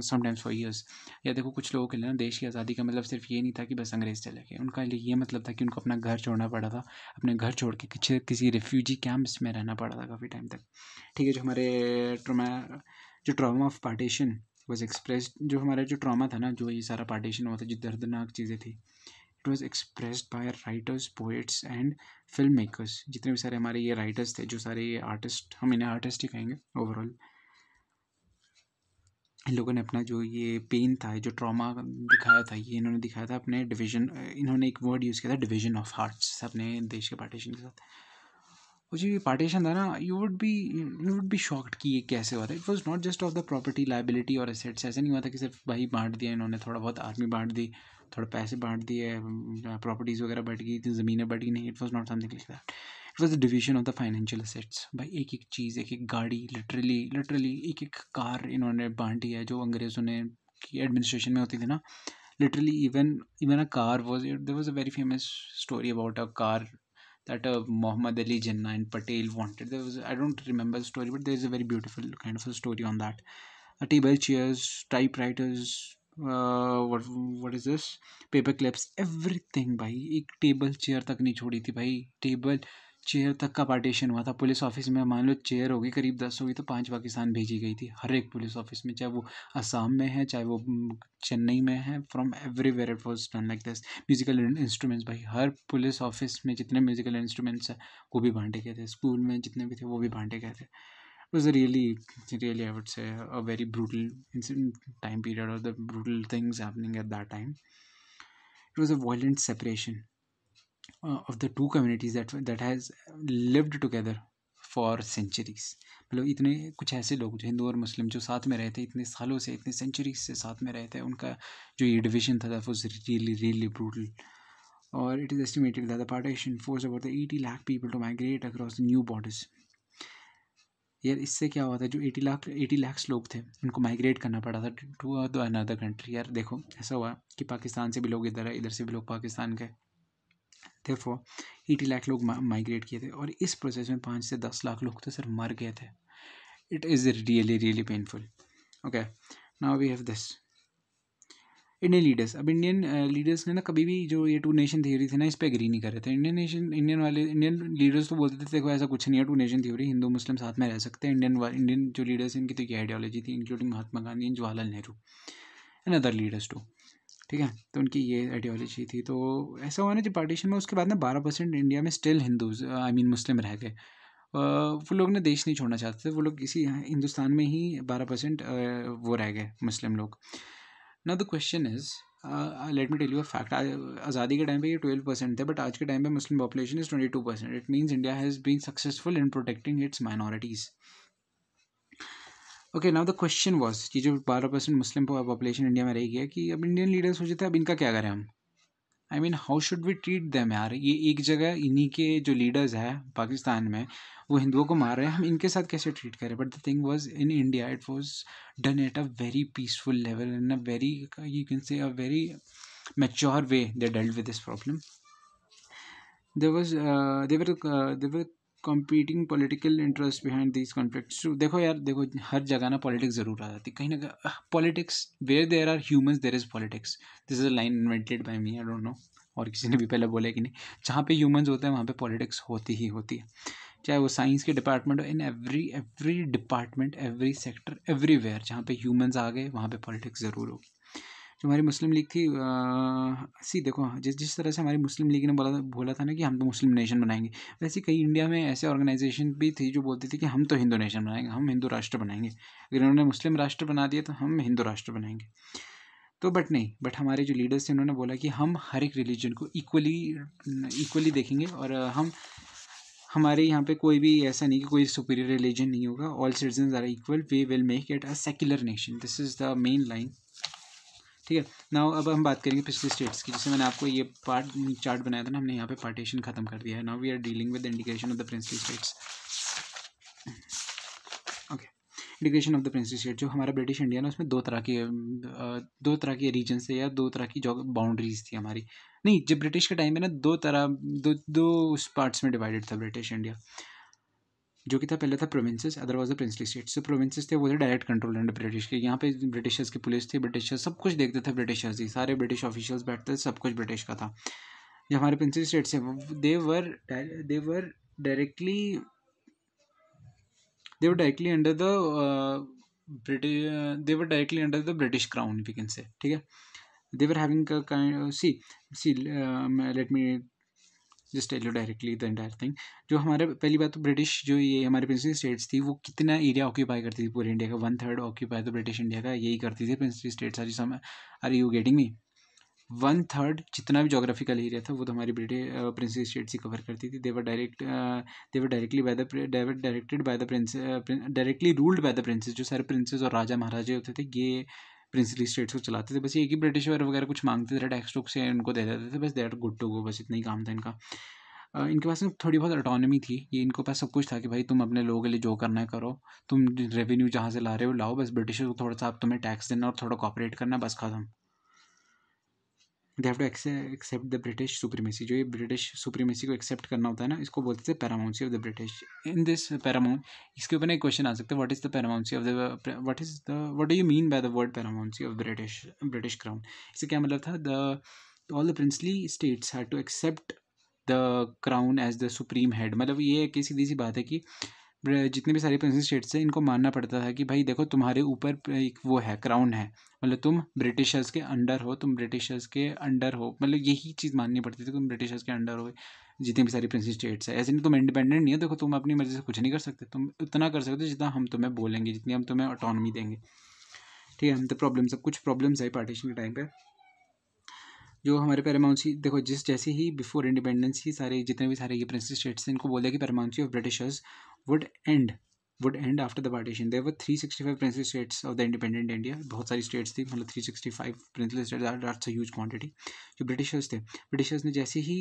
sometimes for years. या देखो, कुछ लोगों के लिए ना देश की आज़ादी का मतलब सिर्फ ये नहीं था कि बस अंग्रेज़ चले गए. उनका लिए ये मतलब था कि उनको अपना घर छोड़ना पड़ा था, अपने घर छोड़ के किसी रेफ्यूजी कैंप्स में रहना पड़ा था काफ़ी टाइम तक. ठीक है, जो trauma of partition was expressed, जो हमारा जो ट्रॉमा था ना, जो ये सारा पार्टीशन हुआ था, जो दर्दनाक चीज़ें थी, it was expressed by writers, poets and film makers. जितने भी सारे हमारे ये राइटर्स थे, जो सारे ये आर्टिस्ट, हम इन्हें आर्टिस्ट ही कहेंगे ओवरऑल, इन लोगों ने अपना जो ये पेन था, जो ट्रॉमा दिखाया था, ये इन्होंने दिखाया था अपने इन्होंने एक वर्ड यूज़ किया था, डिवीजन ऑफ हार्ट्स, अपने देश के पार्टीशन के साथ. वो जो ये पार्टीशन था ना, यू वुड बी शॉक्ड कि ये कैसे हुआ था. It was not just of the property liability और एसेट्स. ऐसा नहीं हुआ था कि सिर्फ भाई बांट दिया इन्होंने, थोड़ा बहुत आर्मी बांट दी, थोड़ा पैसे बांट दिए, प्रॉपर्टीज़ वगैरह बढ़ गई, ज़मीनें बढ़ गई. नहीं, it was not something like that. It was the division of the financial assets. भाई एक एक चीज़, एक एक गाड़ी, लिटरली एक एक कार इन्होंने बांटी है जो अंग्रेज़ों ने की एडमिनिस्ट्रेशन में होती थी ना. Literally, even a car was there. Was a very famous story about a car that Muhammad Ali Jinnah and Patel wanted. There was, I don't remember the story, but there's a very beautiful kind of a story on that. Table chairs, typewriters, what is this? Paper clips, everything भाई. एक table chair तक नहीं छोड़ी थी भाई. Table chair तक का partition हुआ था. पुलिस ऑफिस में मान लो चेयर होगी करीब 10 होगी तो 5 पाकिस्तान भेजी गई थी हर एक पुलिस ऑफिस में, चाहे वो असम में है, चाहे वो चेन्नई में है. From everywhere it was done like this. Musical instruments भाई, हर पुलिस ऑफिस में जितने म्यूजिकल इंस्ट्रूमेंट्स हैं वो भी बांटे गए थे. स्कूल में जितने भी थे वो भी बांटे गए थे. It was a really, I would say, a very brutal time period, or the brutal things happening at that time. It was a violent separation of the two communities that has lived together for centuries. मतलब इतने कुछ ऐसे लोग जो हिंदू और मुस्लिम जो साथ में रहे थे इतने सालों से, इतने सेंचुरीज से साथ में रहे थे, उनका जो ये डिविजन था that was really brutal. और it is estimated that the partition forced about the 80 lakh people to migrate across the new borders. यार इससे क्या हुआ था, जो 80 लाख लोग थे उनको माइग्रेट करना पड़ा था टू अनदर कंट्री. यार देखो ऐसा हुआ कि पाकिस्तान से भी लोग इधर है, इधर से भी लोग पाकिस्तान गए. देयरफॉर 80 लाख लोग माइग्रेट किए थे और इस प्रोसेस में 5 से 10 लाख लोग तो सर मर गए थे. It is really painful. Okay, now we have this Indian leaders. अब इंडियन लीडर्स ने ना कभी भी जो ये 2 नेशन थ्योरी थी ना इस पर एग्री नहीं कर रहे थे. इंडियन लीडर्स तो बोलते थे देखो ऐसा कुछ नहीं है 2 नेशन थ्योरी, हिंदू मुस्लिम साथ में रह सकते हैं. इंडियन जो लीडर्स इनकी तो ये आइडियोलॉजी थी, including Mahatma Gandhi and Jawaharlal Nehru and other leaders too. ठीक है, तो उनकी ये आइडियोलॉजी थी. तो ऐसा हुआ ना जब पार्टीशन में उसके बाद ना 12% इंडिया में स्टिल हिंदूज मुस्लिम रह गए. वो लोग ना देश नहीं छोड़ना चाहते थे. वो लोग इसी हिंदुस्तान में ही 12% वो रह गए मुस्लिम लोग. Now the question is, let me tell you a fact. आज़ादी के टाइम पे ये 12% थे, बट आज के टाइम पे Muslim population is 22%. It means India has been successful in protecting its minorities. Okay, now the question was कि जो 12% मुस्लिम पॉपुलेशन इंडिया में रह गया कि अब इंडियन लीडर्स सोचे थे अब इनका क्या करें हम. I mean how should we treat them यार. ये एक जगह इन्हीं के जो लीडर्स हैं पाकिस्तान में वो हिंदुओं को मार रहे हैं, हम इनके साथ कैसे ट्रीट करें. But the thing was in India it was done at a very peaceful level, in a very you can से a very mature way they dealt with this problem. They were competing political interest behind these conflicts. So देखो यार, देखो हर जगह ना politics ज़रूर आ जाती कहीं ना कहीं. Politics where there are humans there is politics. This is a line invented by me, I don't know और किसी ने भी पहले बोला कि नहीं. जहाँ पे ह्यूमंस होते हैं वहाँ पे पॉलिटिक्स होती ही होती है, चाहे वो साइंस के डिपार्टमेंट हो. In every department, every sector, everywhere जहाँ पे ह्यूमंस आ गए वहाँ पे पॉलिटिक्स ज़रूर होगी. जो हमारी मुस्लिम लीग थी, सी देखो जिस तरह से हमारी मुस्लिम लीग ने बोला था ना कि हम तो मुस्लिम नेशन बनाएंगे, वैसे कई इंडिया में ऐसे ऑर्गेनाइजेशन भी थी जो बोलती थी कि हम तो हिंदू नेशन बनाएंगे, हम हिंदू राष्ट्र बनाएंगे. अगर इन्होंने मुस्लिम राष्ट्र बना दिया तो हम हिंदू राष्ट्र बनाएंगे. तो बट हमारे जो लीडर्स थे उन्होंने बोला कि हम हर एक रिलीजन को इक्वली देखेंगे और हमारे यहाँ पे कोई भी ऐसा नहीं कि कोई सुपीरियर रिलीजन नहीं होगा. All citizens are equal. We will make it a secular nation. This is the main line. ठीक है, नाउ अब हम बात करेंगे पिछले स्टेट्स की. जैसे मैंने आपको ये चार्ट बनाया था ना, हमने यहाँ पे पार्टीशन खत्म कर दिया है. Now we are dealing with the indication of the princely states. Okay, indication of the princely state. जो हमारा ब्रिटिश इंडिया ना उसमें दो तरह के रीजन थे या 2 तरह की जो बाउंड्रीज थी हमारी. नहीं, जब ब्रिटिश के टाइम में ना दो पार्ट्स में डिवाइडेड था ब्रिटिश इंडिया. जो कि था पहले था provinces, other was the princely states. जो प्रोविंसेस थे वो थे डायरेक्ट कंट्रोल अंडर ब्रिटिश के. यहाँ पे ब्रिटिशर्स की पुलिस थी, ब्रिटिशर्स सब कुछ देखते थे, ब्रिटिशर्स ही सारे ब्रिटिश ऑफिशियल्स बैठते थे, सब कुछ ब्रिटिश का था. जो हमारे प्रिंसली स्टेट्स थे they were directly under the British crown we can say. ठीक है, they were having see let me just tell you directly the entire thing. जो हमारे पहली बात तो ब्रिटिश जो ये हमारे प्रिंसली स्टेट्स थी वो कितना एरिया ऑक्यूपाई करती थी पूरे इंडिया का. 1/3 ऑक्यूपाई तो ब्रिटिश इंडिया का यही करती थी princely states. Are you getting me? 1/3 जितना भी जोग्राफिकल एरिया था वो तो हमारी ब्रिटिश प्रिंसेस स्टेट्स ही कवर करती थी. They were directed by the prince, directly ruled by the princes. जो सारे प्रिंसेस और राजा महाराजे होते थे ये प्रिंसली स्टेट्स को चलाते थे. बस ये कि ब्रिटिश वगैरह कुछ मांगते थे टैक्स टुक्स से उनको दे देते थे, बस दैट गुड टू गो, बस इतना ही काम था इनका. इनके पास ना थोड़ी बहुत ऑटोनॉमी थी, ये इनके पास सब कुछ था कि भाई तुम अपने लोगों के लिए जो करना है करो, तुम रेवेन्यू जहाँ से ला रहे हो लाओ, बस ब्रिटिशर्स को थोड़ा सा आप तुम्हें टैक्स देना और थोड़ा कॉपरेट करना, बस खत्म. They have to accept the British supremacy. जो ये ब्रिटिश सुप्रीमेसी को एक्सेप्ट करना होता है ना, इसको बोलते थे paramountcy of the British. In this paramount, इसके ऊपर ना एक क्वेश्चन आ सकता है, what is the paramountcy of the, what do you mean by the word paramountcy of British crown. इससे क्या मतलब था, the all the princely states had to accept the crown as the supreme head. मतलब ये एक सीधी सी बात है कि जितने भी सारे प्रिंसेस स्टेट्स हैं इनको मानना पड़ता था कि भाई देखो तुम्हारे ऊपर एक वो है, क्राउन है, मतलब तुम ब्रिटिशर्स के अंडर हो, तुम ब्रिटिशर्स के अंडर हो, मतलब यही चीज़ माननी पड़ती थी, तुम ब्रिटिशर्स के अंडर हो जितनी भी सारी प्रिंसेस स्टेट्स है. ऐसे नहीं तुम इंडिपेंडेंट नहीं हो, देखो तुम अपनी मर्जी से कुछ नहीं कर सकते, तुम उतना कर सकते हो जितना हम तुम्हें बोलेंगे, जितनी हम तुम्हें ऑटोनॉमी देंगे. ठीक है. तो प्रॉब्लम्स, कुछ प्रॉब्लम्स है पार्टीशन के टाइम पे. जो हमारे पैरामाउंसी, देखो जैसे ही बिफोर इंडिपेंडेंस ही सारे जितने भी सारे ये प्रिंसेस स्टेट्स हैं इनको बोल दिया कि paramountcy of Britishers would end after the partition. There were 365 princely states of the independent India. बहुत सारी स्टेट्स थी, मतलब 365 princely states, that's a huge quantity. जो ब्रिटिशर्स थे, ब्रिटिशर्स ने जैसे ही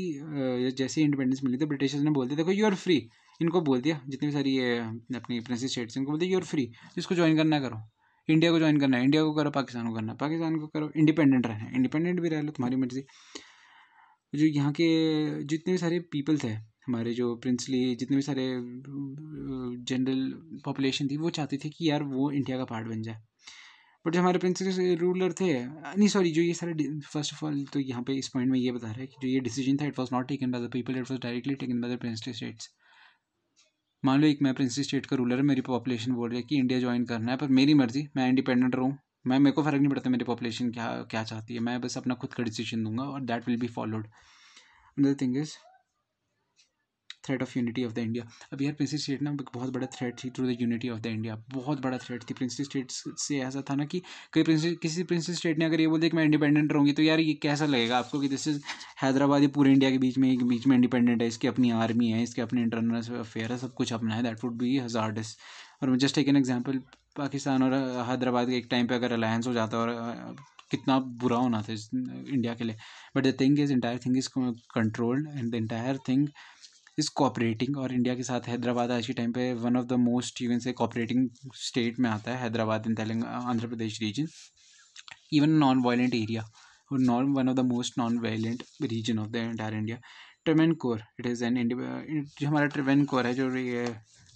इंडिपेंडेंस मिली थी, ब्रिटिशर्स ने बोल दिया देखो यू आर फ्री. इनको बोल दिया जितनी भी सारी ये अपनी प्रिंसेस स्टेट्स, इनको बोल दिया यू आर फ्री, जिसको ज्वाइन करना है करो. इंडिया को ज्वाइन करना है इंडिया को करो, पाकिस्तान को करना है पाकिस्तान को करो, इंडिपेंडेंट रहना है इंडिपेंडेंट भी रह लो, तुम्हारी मर्जी. जो यहाँ के जितने भी सारे पीपल थे, हमारे जो प्रिंसली जितने भी सारे जनरल पॉपुलेशन थी, वो चाहती थी कि यार वो इंडिया का पार्ट बन जाए. बट जो हमारे प्रिंसेस रूलर थे, नहीं सॉरी, जो ये सारे, फर्स्ट ऑफ ऑल तो यहाँ पे इस पॉइंट में ये बता रहा है कि जो ये डिसीजन था, it was not taken by the people, it was directly taken by the princely states. मान लो एक मैं प्रिंसली स्टेट का रूलर है, मेरी पॉपुलेशन बोल रही है कि इंडिया ज्वाइन करना है, पर मेरी मर्जी, मैं इंडिपेंडेंट रहूँ, मेरे को फ़र्क नहीं पड़ता मेरी पॉपुलेशन क्या क्या चाहती है, मैं बस अपना खुद का डिसीजन दूंगा और that will be followed. Another thing is threat of unity of the India. अब यार प्रिंसली स्टेट ना बहुत बड़ा थ्रेट थी to the unity of the India, बहुत बड़ा थ्रेट थी. प्रिंसली स्टेट्स से ऐसा था ना कि किसी प्रिंसली स्टेट ने अगर ये बोल दिया कि मैं इंडिपेंडेंट रहूँगी, तो यार ये कैसा लगेगा आपको कि दिस इज हैदराबाद, ये पूरे इंडिया के बीच में इंडिपेंडेंट है, इसकी अपनी आर्मी है, इसके अपने इंटरनल अफेयर है, सब कुछ अपना है. That would be hazardous. और just take an example, Pakistan और हैदराबाद के एक टाइम पे अगर अलायंस हो जाता और कितना बुरा होना था इंडिया के लिए. But the thing is, entire thing is controlled and the entire thing is cooperating. और इंडिया के साथ हैदराबाद आज के टाइम पे one of the most, even say cooperating state में आता है Hyderabad in Telangana Andhra Pradesh region. Even non violent area, non one of the most non violent region of the entire India. Travancore, it is an जो हमारा ट्रेवेनकोर है, जो ये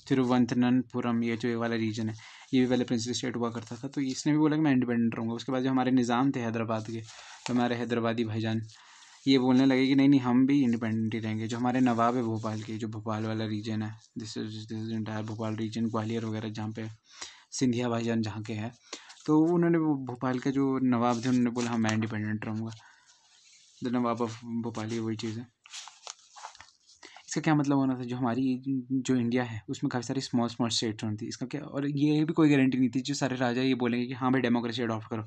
तिरुवनंतपुरम, ये जो ये वाला रीजन है, ये भी पहले प्रिंसली स्टेट हुआ करता था. तो इसने भी बोला कि मैं इंडिपेंडेंट रहूँगा. उसके बाद जो हमारे निज़ाम थे हैदराबाद के, तो हमारे हैदराबादी भाईजान ये बोलने लगे कि नहीं हम भी इंडिपेंडेंट ही रहेंगे. जो हमारे नवाब है भोपाल के, जो भोपाल वाला रीजन है, this is entire Bhopal region, Gwalior वगैरह, जहाँ पे सिंधिया भाईजान जहाँ के हैं, तो उन्होंने भोपाल के जो नवाब थे उन्होंने बोला हाँ मैं इंडिपेंडेंट रहूँगा. द नवाब ऑफ भोपाल, ये वही चीज़ है. इसका क्या मतलब होना था, जो हमारी जो इंडिया है उसमें काफ़ी सारी स्मॉल स्टेट्स होती थी. इसका क्या, और ये भी कोई गारंटी नहीं थी जो सारे राजा ये बोलेंगे कि हाँ भाई डेमोक्रेसी अडॉप्ट करो.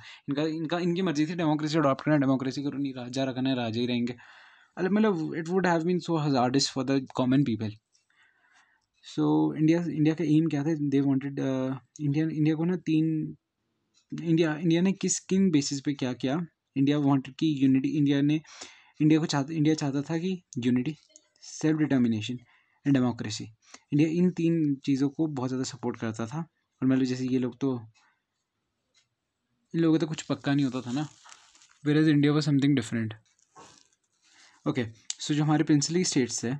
इनकी मर्जी थी डेमोक्रेसी अडॉप्ट करना, डेमोक्रेसी करो, नहीं राजा रखना है राजा ही रहेंगे. मतलब it would have been so hazardous for the common people. So India का एम क्या था, दे वांटेड इंडिया को ना इंडिया ने किन बेसिस पे क्या किया. इंडिया वांटेड की यूनिटी, इंडिया चाहता था कि unity, self determination and democracy. India in 3 चीज़ों को बहुत ज़्यादा सपोर्ट करता था. और मतलब जैसे ये लोग तो, इन लोगों को तो कुछ पक्का नहीं होता था ना, where India was something different. Okay, so जो हमारे प्रिंसली स्टेट्स है,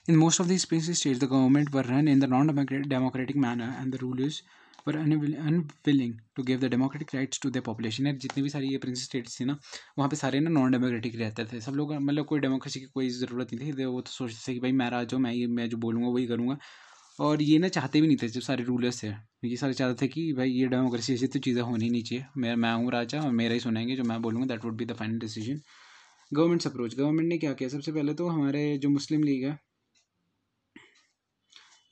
in most of this princely states the government were run in the non democratic manner and the rulers were unwilling to give the democratic rights to the population. है जितनी भी सारी ये Prince states थी ना, वहाँ पे सारे ना नॉन डेमोक्रेटिक रहते थे सब लोग, मतलब कोई डेमोक्रेसी की कोई ज़रूरत नहीं थी. वो तो सोचते थे कि भाई मैं राजा हूँ, मैं जो बोलूँगा वही करूँगा. और ये ना चाहते भी नहीं थे, जो सारे रूलर्स थे ये सारे चाहते थे कि भाई ये डेमोक्रेसी ऐसी तो चीज़ें होनी नहीं चाहिए, मैं हूँ राजा और मेरा ही सुनेंगे, जो मैं बोलूँगा that would be the final decision. Government's approach, government ने क्या किया, सबसे पहले तो हमारे जो मुस्लिम लीग है,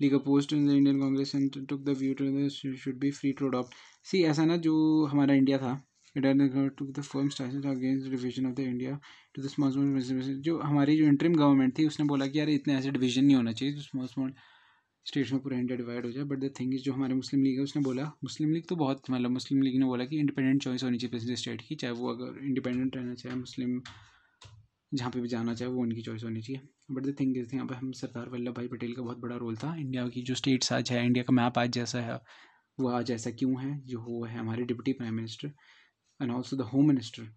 League opposed in the Indian Congress and took the view to this should be free to adopt. See ऐसा ना, जो हमारा इंडिया था, to the firm start against division of the India to the small small. जो हमारी जो इंटरिम गवर्नमेंट थी उसने बोला कि यार इतने ऐसे डिवीजन नहीं होना चाहिए जो स्मॉल स्मॉल स्टेट्स में पूरा इंडिया डिवाइड हो जाए। बट द थिंग इज जो हमारे मुस्लिम लीग है उसने बोला, मुस्लिम लीग तो बहुत मतलब मुस्लिम लीग ने बोला कि इंडिपेंडेंट चॉइस होनी चाहिए किसी स्टेट की, चाहे वो अगर इंडिपेंडेंट रहना चाहे मुस्लिम जहाँ पे भी जाना चाहे वो उनकी चॉइस होनी चाहिए। बट द थिंग इज यहाँ पे हम सरदार वल्लभ भाई पटेल का बहुत बड़ा रोल था। इंडिया की जो स्टेट्स आज है, इंडिया का मैप आज जैसा है वो आज ऐसा क्यों है, जो वो है हमारे deputy prime minister and also the home minister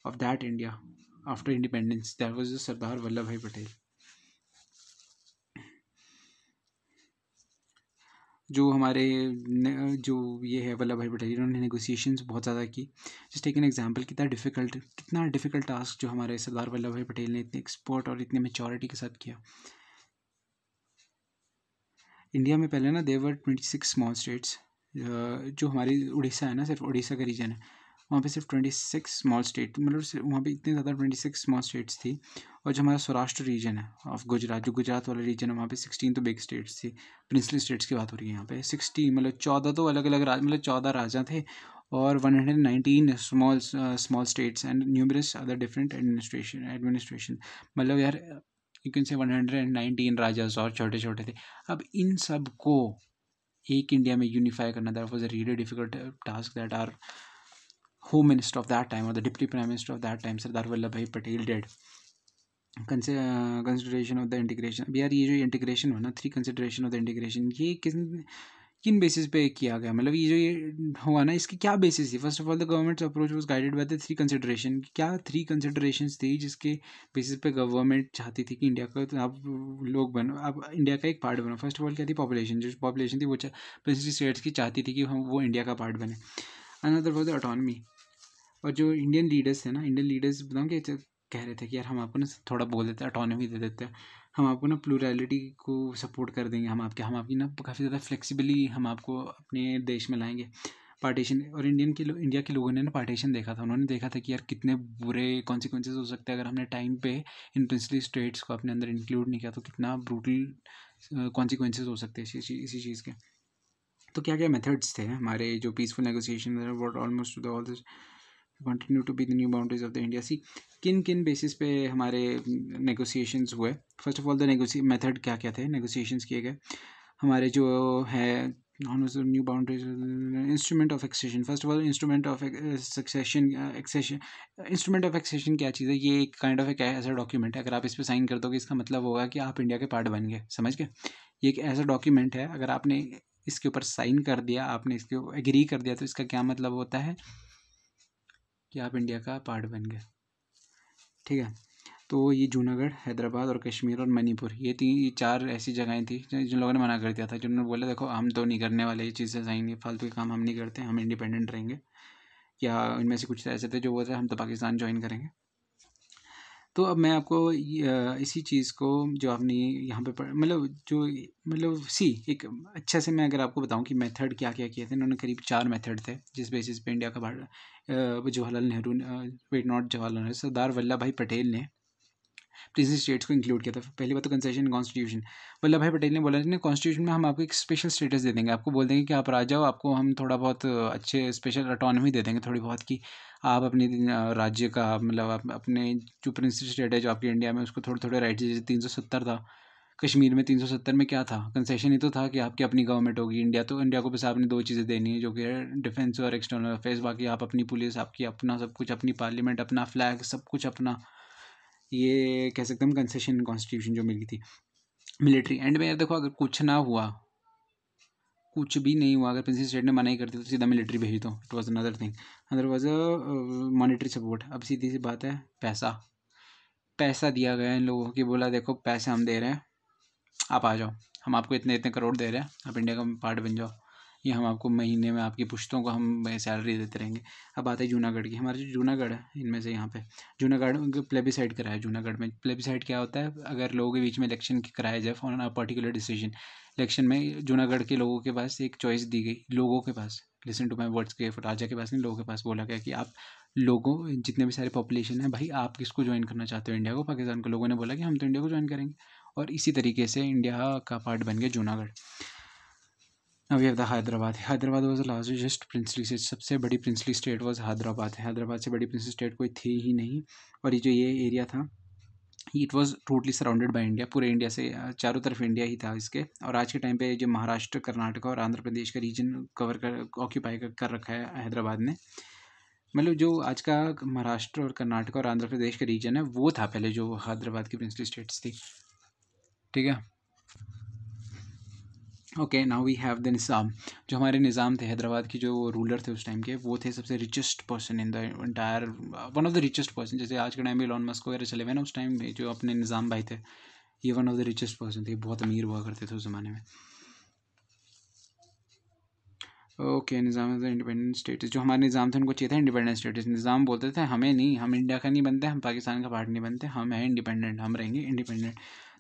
of that India after independence, that was Sardar Vallabh भाई पटेल। जो हमारे जो ये है वल्लभ भाई पटेल, इन्होंने नेगोशिएशंस बहुत ज़्यादा की। जस्ट टेक एन एग्जांपल, कितना डिफ़िकल्ट टास्क जो हमारे सरदार वल्लभ भाई पटेल ने इतने एक्सपर्ट और इतने मैच्योरिटी के साथ किया। इंडिया में पहले ना देवर 26 स्मॉल स्टेट्स। जो हमारी उड़ीसा है ना, सिर्फ उड़ीसा का रीजन है, वहाँ पे सिर्फ 26 स्मॉल स्टेट, मतलब वहाँ पे इतने ज़्यादा 26 स्मॉल स्टेट्स थी। और जो हमारा सौराष्ट्र रीजन है ऑफ गुजरात, जो गुजरात वाला रीजन है, वहाँ पे 16 तो बिग स्टेट्स थी। प्रिंसली स्टेट्स की बात हो रही है यहाँ पे 60, मतलब 14 तो अलग अलग मतलब 14 राजा थे और 119 small states and numerous other different administration. मतलब यार यू कैन से 119 राजास और छोटे छोटे थे। अब इन सब को एक इंडिया में यूनिफाई करना, that was a really difficult task that our home minister of that time और the deputy prime minister of that time Sardar Vallabh भाई Patel did. Consideration of the integration. अब यार ये जो इंटीग्रेशन हुआ ना, 3 कंसिडरेशन ऑफ द इंटीग्रेशन, ये किन बेसिस पे किया गया, मतलब ये जो ये हुआ ना इसकी क्या बेसिस थी? First of all the governments approach was guided by the 3 consideration. क्या 3 कंसिडरेशंस थी जिसके बेसिस पे गवर्नमेंट चाहती थी कि इंडिया का आप लोग बनो, आप इंडिया का एक पार्ट बनो? फर्स्ट ऑफ ऑल क्या थी? पॉपुलेशन। जो पॉपुलेशन थी वो प्रिंसली स्टेट्स की चाहती थी कि हम वो इंडिया का पार्ट बने। Another was the autonomy. और जो इंडियन लीडर्स थे ना, इंडियन लीडर्स बताऊँ कि कह रहे थे कि यार हम आपको ना थोड़ा बोल देते हैं, ऑटोनॉमी दे देते हैं, हम आपको ना प्लूरैलिटी को सपोर्ट कर देंगे, हम आपकी ना काफ़ी ज़्यादा फ्लेक्सिबली हम आपको अपने देश में लाएंगे। पार्टीशन। और इंडिया के लोगों ने ना पार्टीशन देखा था, उन्होंने देखा था कि यार कितने बुरे कॉन्सिक्वेंसेज हो सकते हैं अगर हमने टाइम पे इन प्रिंसली स्टेट्स को अपने अंदर इंक्लूड नहीं किया, तो कितना ब्रूटल कॉन्सिक्वेंसेज हो सकते हैं इसी चीज़ के। तो क्या क्या मेथड्स थे हमारे जो peaceful negotiation what almost all this continue to be the new boundaries of the India. See किन बेसिस पे हमारे नेगोशिएशंस हुए? First of all the method क्या क्या थे नेगोशिएशंस किए गए हमारे जो है new boundaries instrument of accession. First of all instrument of accession instrument of accession क्या चीज़ है? ये एक काइंड ऑफ एक ऐसा डॉक्यूमेंट है, अगर आप इस पर साइन कर दोगे इसका मतलब होगा कि आप इंडिया के पार्ट बन गए, समझ गए? ये एक ऐसा डॉक्यूमेंट है, अगर आपने इसके ऊपर साइन कर दिया, आपने इसके एग्री कर दिया, तो इसका क्या मतलब होता है कि आप इंडिया का पार्ट बन गए, ठीक है? तो ये जूनागढ़, हैदराबाद और कश्मीर और मणिपुर, ये 4 ऐसी जगहें थी जिन लोगों ने मना कर दिया था, जिन्होंने बोला देखो हम तो नहीं करने वाले ये चीज़ें साइन, ये फालतू के काम हम नहीं करते, हम इंडिपेंडेंट रहेंगे। या इनमें से कुछ ऐसे थे जो बोलते हम तो पाकिस्तान ज्वाइन करेंगे। तो अब मैं आपको इसी चीज़ को जो आपने यहाँ पे मतलब एक अच्छा से मैं अगर आपको बताऊँ कि मेथड क्या क्या किए थे इन्होंने, करीब 4 मेथड थे जिस बेसिस पे इंडिया का जवाहरलाल नेहरू सरदार वल्लभ भाई पटेल ने प्रिंसली स्टेट्स को इंक्लूड किया था। पहली बात तो कंसेशन कॉन्स्टिट्यूशन। वल्लभ भाई पटेल ने बोला ना कॉन्स्टिट्यूशन में हम आपको एक स्पेशल स्टेटस दे देंगे, आपको बोल देंगे कि आप आ जाओ, आपको हम थोड़ा बहुत अच्छे स्पेशल ऑटोनॉमी दे देंगे थोड़ी बहुत, कि आप अपने राज्य का मतलब आप अपने जो प्रिंसली स्टेट है जो आपके इंडिया में उसको थोड़े थोड़े राइट्स, जैसे 370 था कश्मीर में, 370 में क्या था? कंसेशन ही तो था कि आपकी अपनी गवर्नमेंट होगी। इंडिया को बस आपने 2 चीज़ें देनी है जो कि डिफेंस और एक्सटर्नल अफेयर्स, बाकी आप अपनी पुलिस, आपकी अपना सब कुछ, अपनी पार्लियामेंट, अपना फ्लैग, सब कुछ अपना। ये कह सकते हैं कंसेशन कॉन्स्टिट्यूशन जो मिली थी। मिलिट्री एंड में यार देखो, अगर कुछ ना हुआ, कुछ भी नहीं हुआ, अगर प्रिंसली स्टेट ने मना ही कर दिया तो सीधा मिलिट्री भेज दो, it was another thing. Other was monetary support. अब सीधी सी बात है, पैसा दिया गया इन लोगों की, बोला देखो पैसे हम दे रहे हैं, आप आ जाओ, हम आपको इतने इतने करोड़ दे रहे हैं, आप इंडिया का पार्ट बन जाओ, ये हम आपको महीने में आपकी पुश्तों को हम सैलरी देते रहेंगे। अब बात है जूनागढ़ की। हमारा जो जूनागढ़ है इनमें से यहाँ पे जूनागढ़ प्लेबिसाइड कराया। जूनागढ़ में प्लेबिसाइड क्या होता है? अगर लोगों के बीच में इलेक्शन कराया जाए for a particular decision, election में जूनागढ़ के लोगों के पास एक चॉइस दी गई, लोगों के पास, लिसन टू माई वर्ड्स, के राजा के पास नहीं, लोगों के पास बोला गया कि आप लोगों, जितने भी सारे पॉपुलेशन है भाई, आप किसको ज्वाइन करना चाहते हो, इंडिया को, पाकिस्तान को? लोगों ने बोला कि हम तो इंडिया को ज्वाइन करेंगे, और इसी तरीके से इंडिया का पार्ट बन गया Junagadh. Now we have the Hyderabad. Hyderabad was the largest princely state. सबसे बड़ी princely state was Hyderabad. Hyderabad से बड़ी प्रिंसली स्टेट कोई थी ही नहीं. और ये एरिया था, it was totally surrounded by India. पूरे इंडिया से चारों तरफ इंडिया ही था इसके. और आज के टाइम पे जो महाराष्ट्र, कर्नाटक और आंध्र प्रदेश का रीजन कवर ऑक्यूपाई कर रखा है हैदराबाद ने. मतलब जो आज का महाराष्ट्र और कर्नाटक और आंध्र प्रदेश का रीजन है वो था पहले जो हैदराबाद की प्रिंसली स्टेट्स थी. ठीक है. Okay, now we have the Nizam. जो हमारे निज़ाम थे हैदराबाद की, जो रूलर थे उस टाइम के, वो थे सबसे richest person in the entire, one of the richest person. जैसे आज के टाइम में इलॉन मस्क वगैरह चले हुए ना, उस टाइम में जो अपने निज़ाम भाई थे, ये one of the richest person थे. बहुत अमीर हुआ करते थे उस ज़माने में. Okay, Nizam the independent status. जो हमारे निज़ाम थे उनको चाहिए था इंडिपेंडेंट स्टेटस. निज़ाम बोलते थे हमें नहीं, हम इंडिया का नहीं बनते, हम पाकिस्तान का पार्ट नहीं बनते, हम हैं इंडिपेंडेंट, हम रहेंगे इंडिपेंडेंट.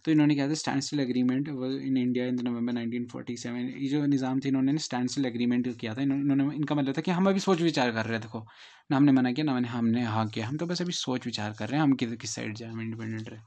तो इन्होंने क्या था, standstill agreement in India in November 1947. ये जो निज़ाम थे, इन्होंने स्टैंड स्टिल एग्रीमेंट किया था. इन्होंने, इनका मतलब था कि हम अभी सोच विचार कर रहे हैं. देखो ना, हमने मना किया ना हमने हाँ किया, हम तो बस अभी सोच विचार कर रहे हैं हम किस साइड जाए, हम इंडिपेंडेंट रहे.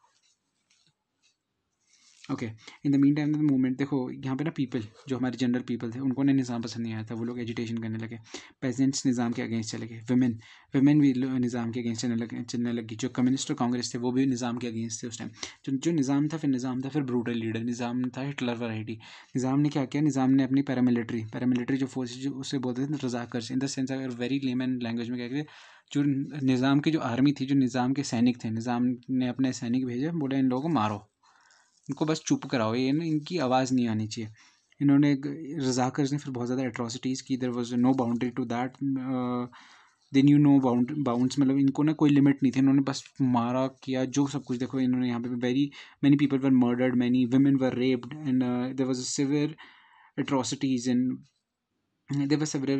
Okay, in the mean time the movement. देखो यहाँ पे ना पीपल, जो हमारे जनरल पीपल थे, उनको ना निज़ाम पसंद नहीं आया था. वो लोग एजिटेशन करने लगे. पेजेंट्स निज़ाम के अगेंस्ट चले गए. विमेन भी निज़ाम के अगेंस्ट चलने लगी. जो कम्युनिस्ट और कांग्रेस थे वो भी निज़ाम के अगेंस्ट थे उस टाइम. जो निज़ाम था फिर ब्रूटल लीडर. निज़ाम था हिटलर वैरायटी. निज़ाम ने क्या किया, निज़ाम ने अपनी पैरामिलिट्री जो फोर्सेज, जो उससे बोलते थे रज़ाकर्स, इन द सेंस अगर वेरी लेमन लैंग्वेज में क्या किया, जो निज़ाम की जो आर्मी थी, जो निज़ाम के सैनिक थे, निज़ाम ने अपने सैनिक भेजे, बोले इन लोगों को मारो, इनको बस चुप कराओ, ये ना इनकी आवाज़ नहीं आनी चाहिए. इन्होंने रज़ाकर्स ने फिर बहुत ज़्यादा एट्रॉसिटीज़ की. There was no boundary to that. They knew no bounds. मतलब इनको ना कोई लिमिट नहीं थी. इन्होंने बस मारा किया जो सब कुछ. देखो इन्होंने यहाँ पे very many people were murdered, many women were raped, and there was severe atrocities in there were several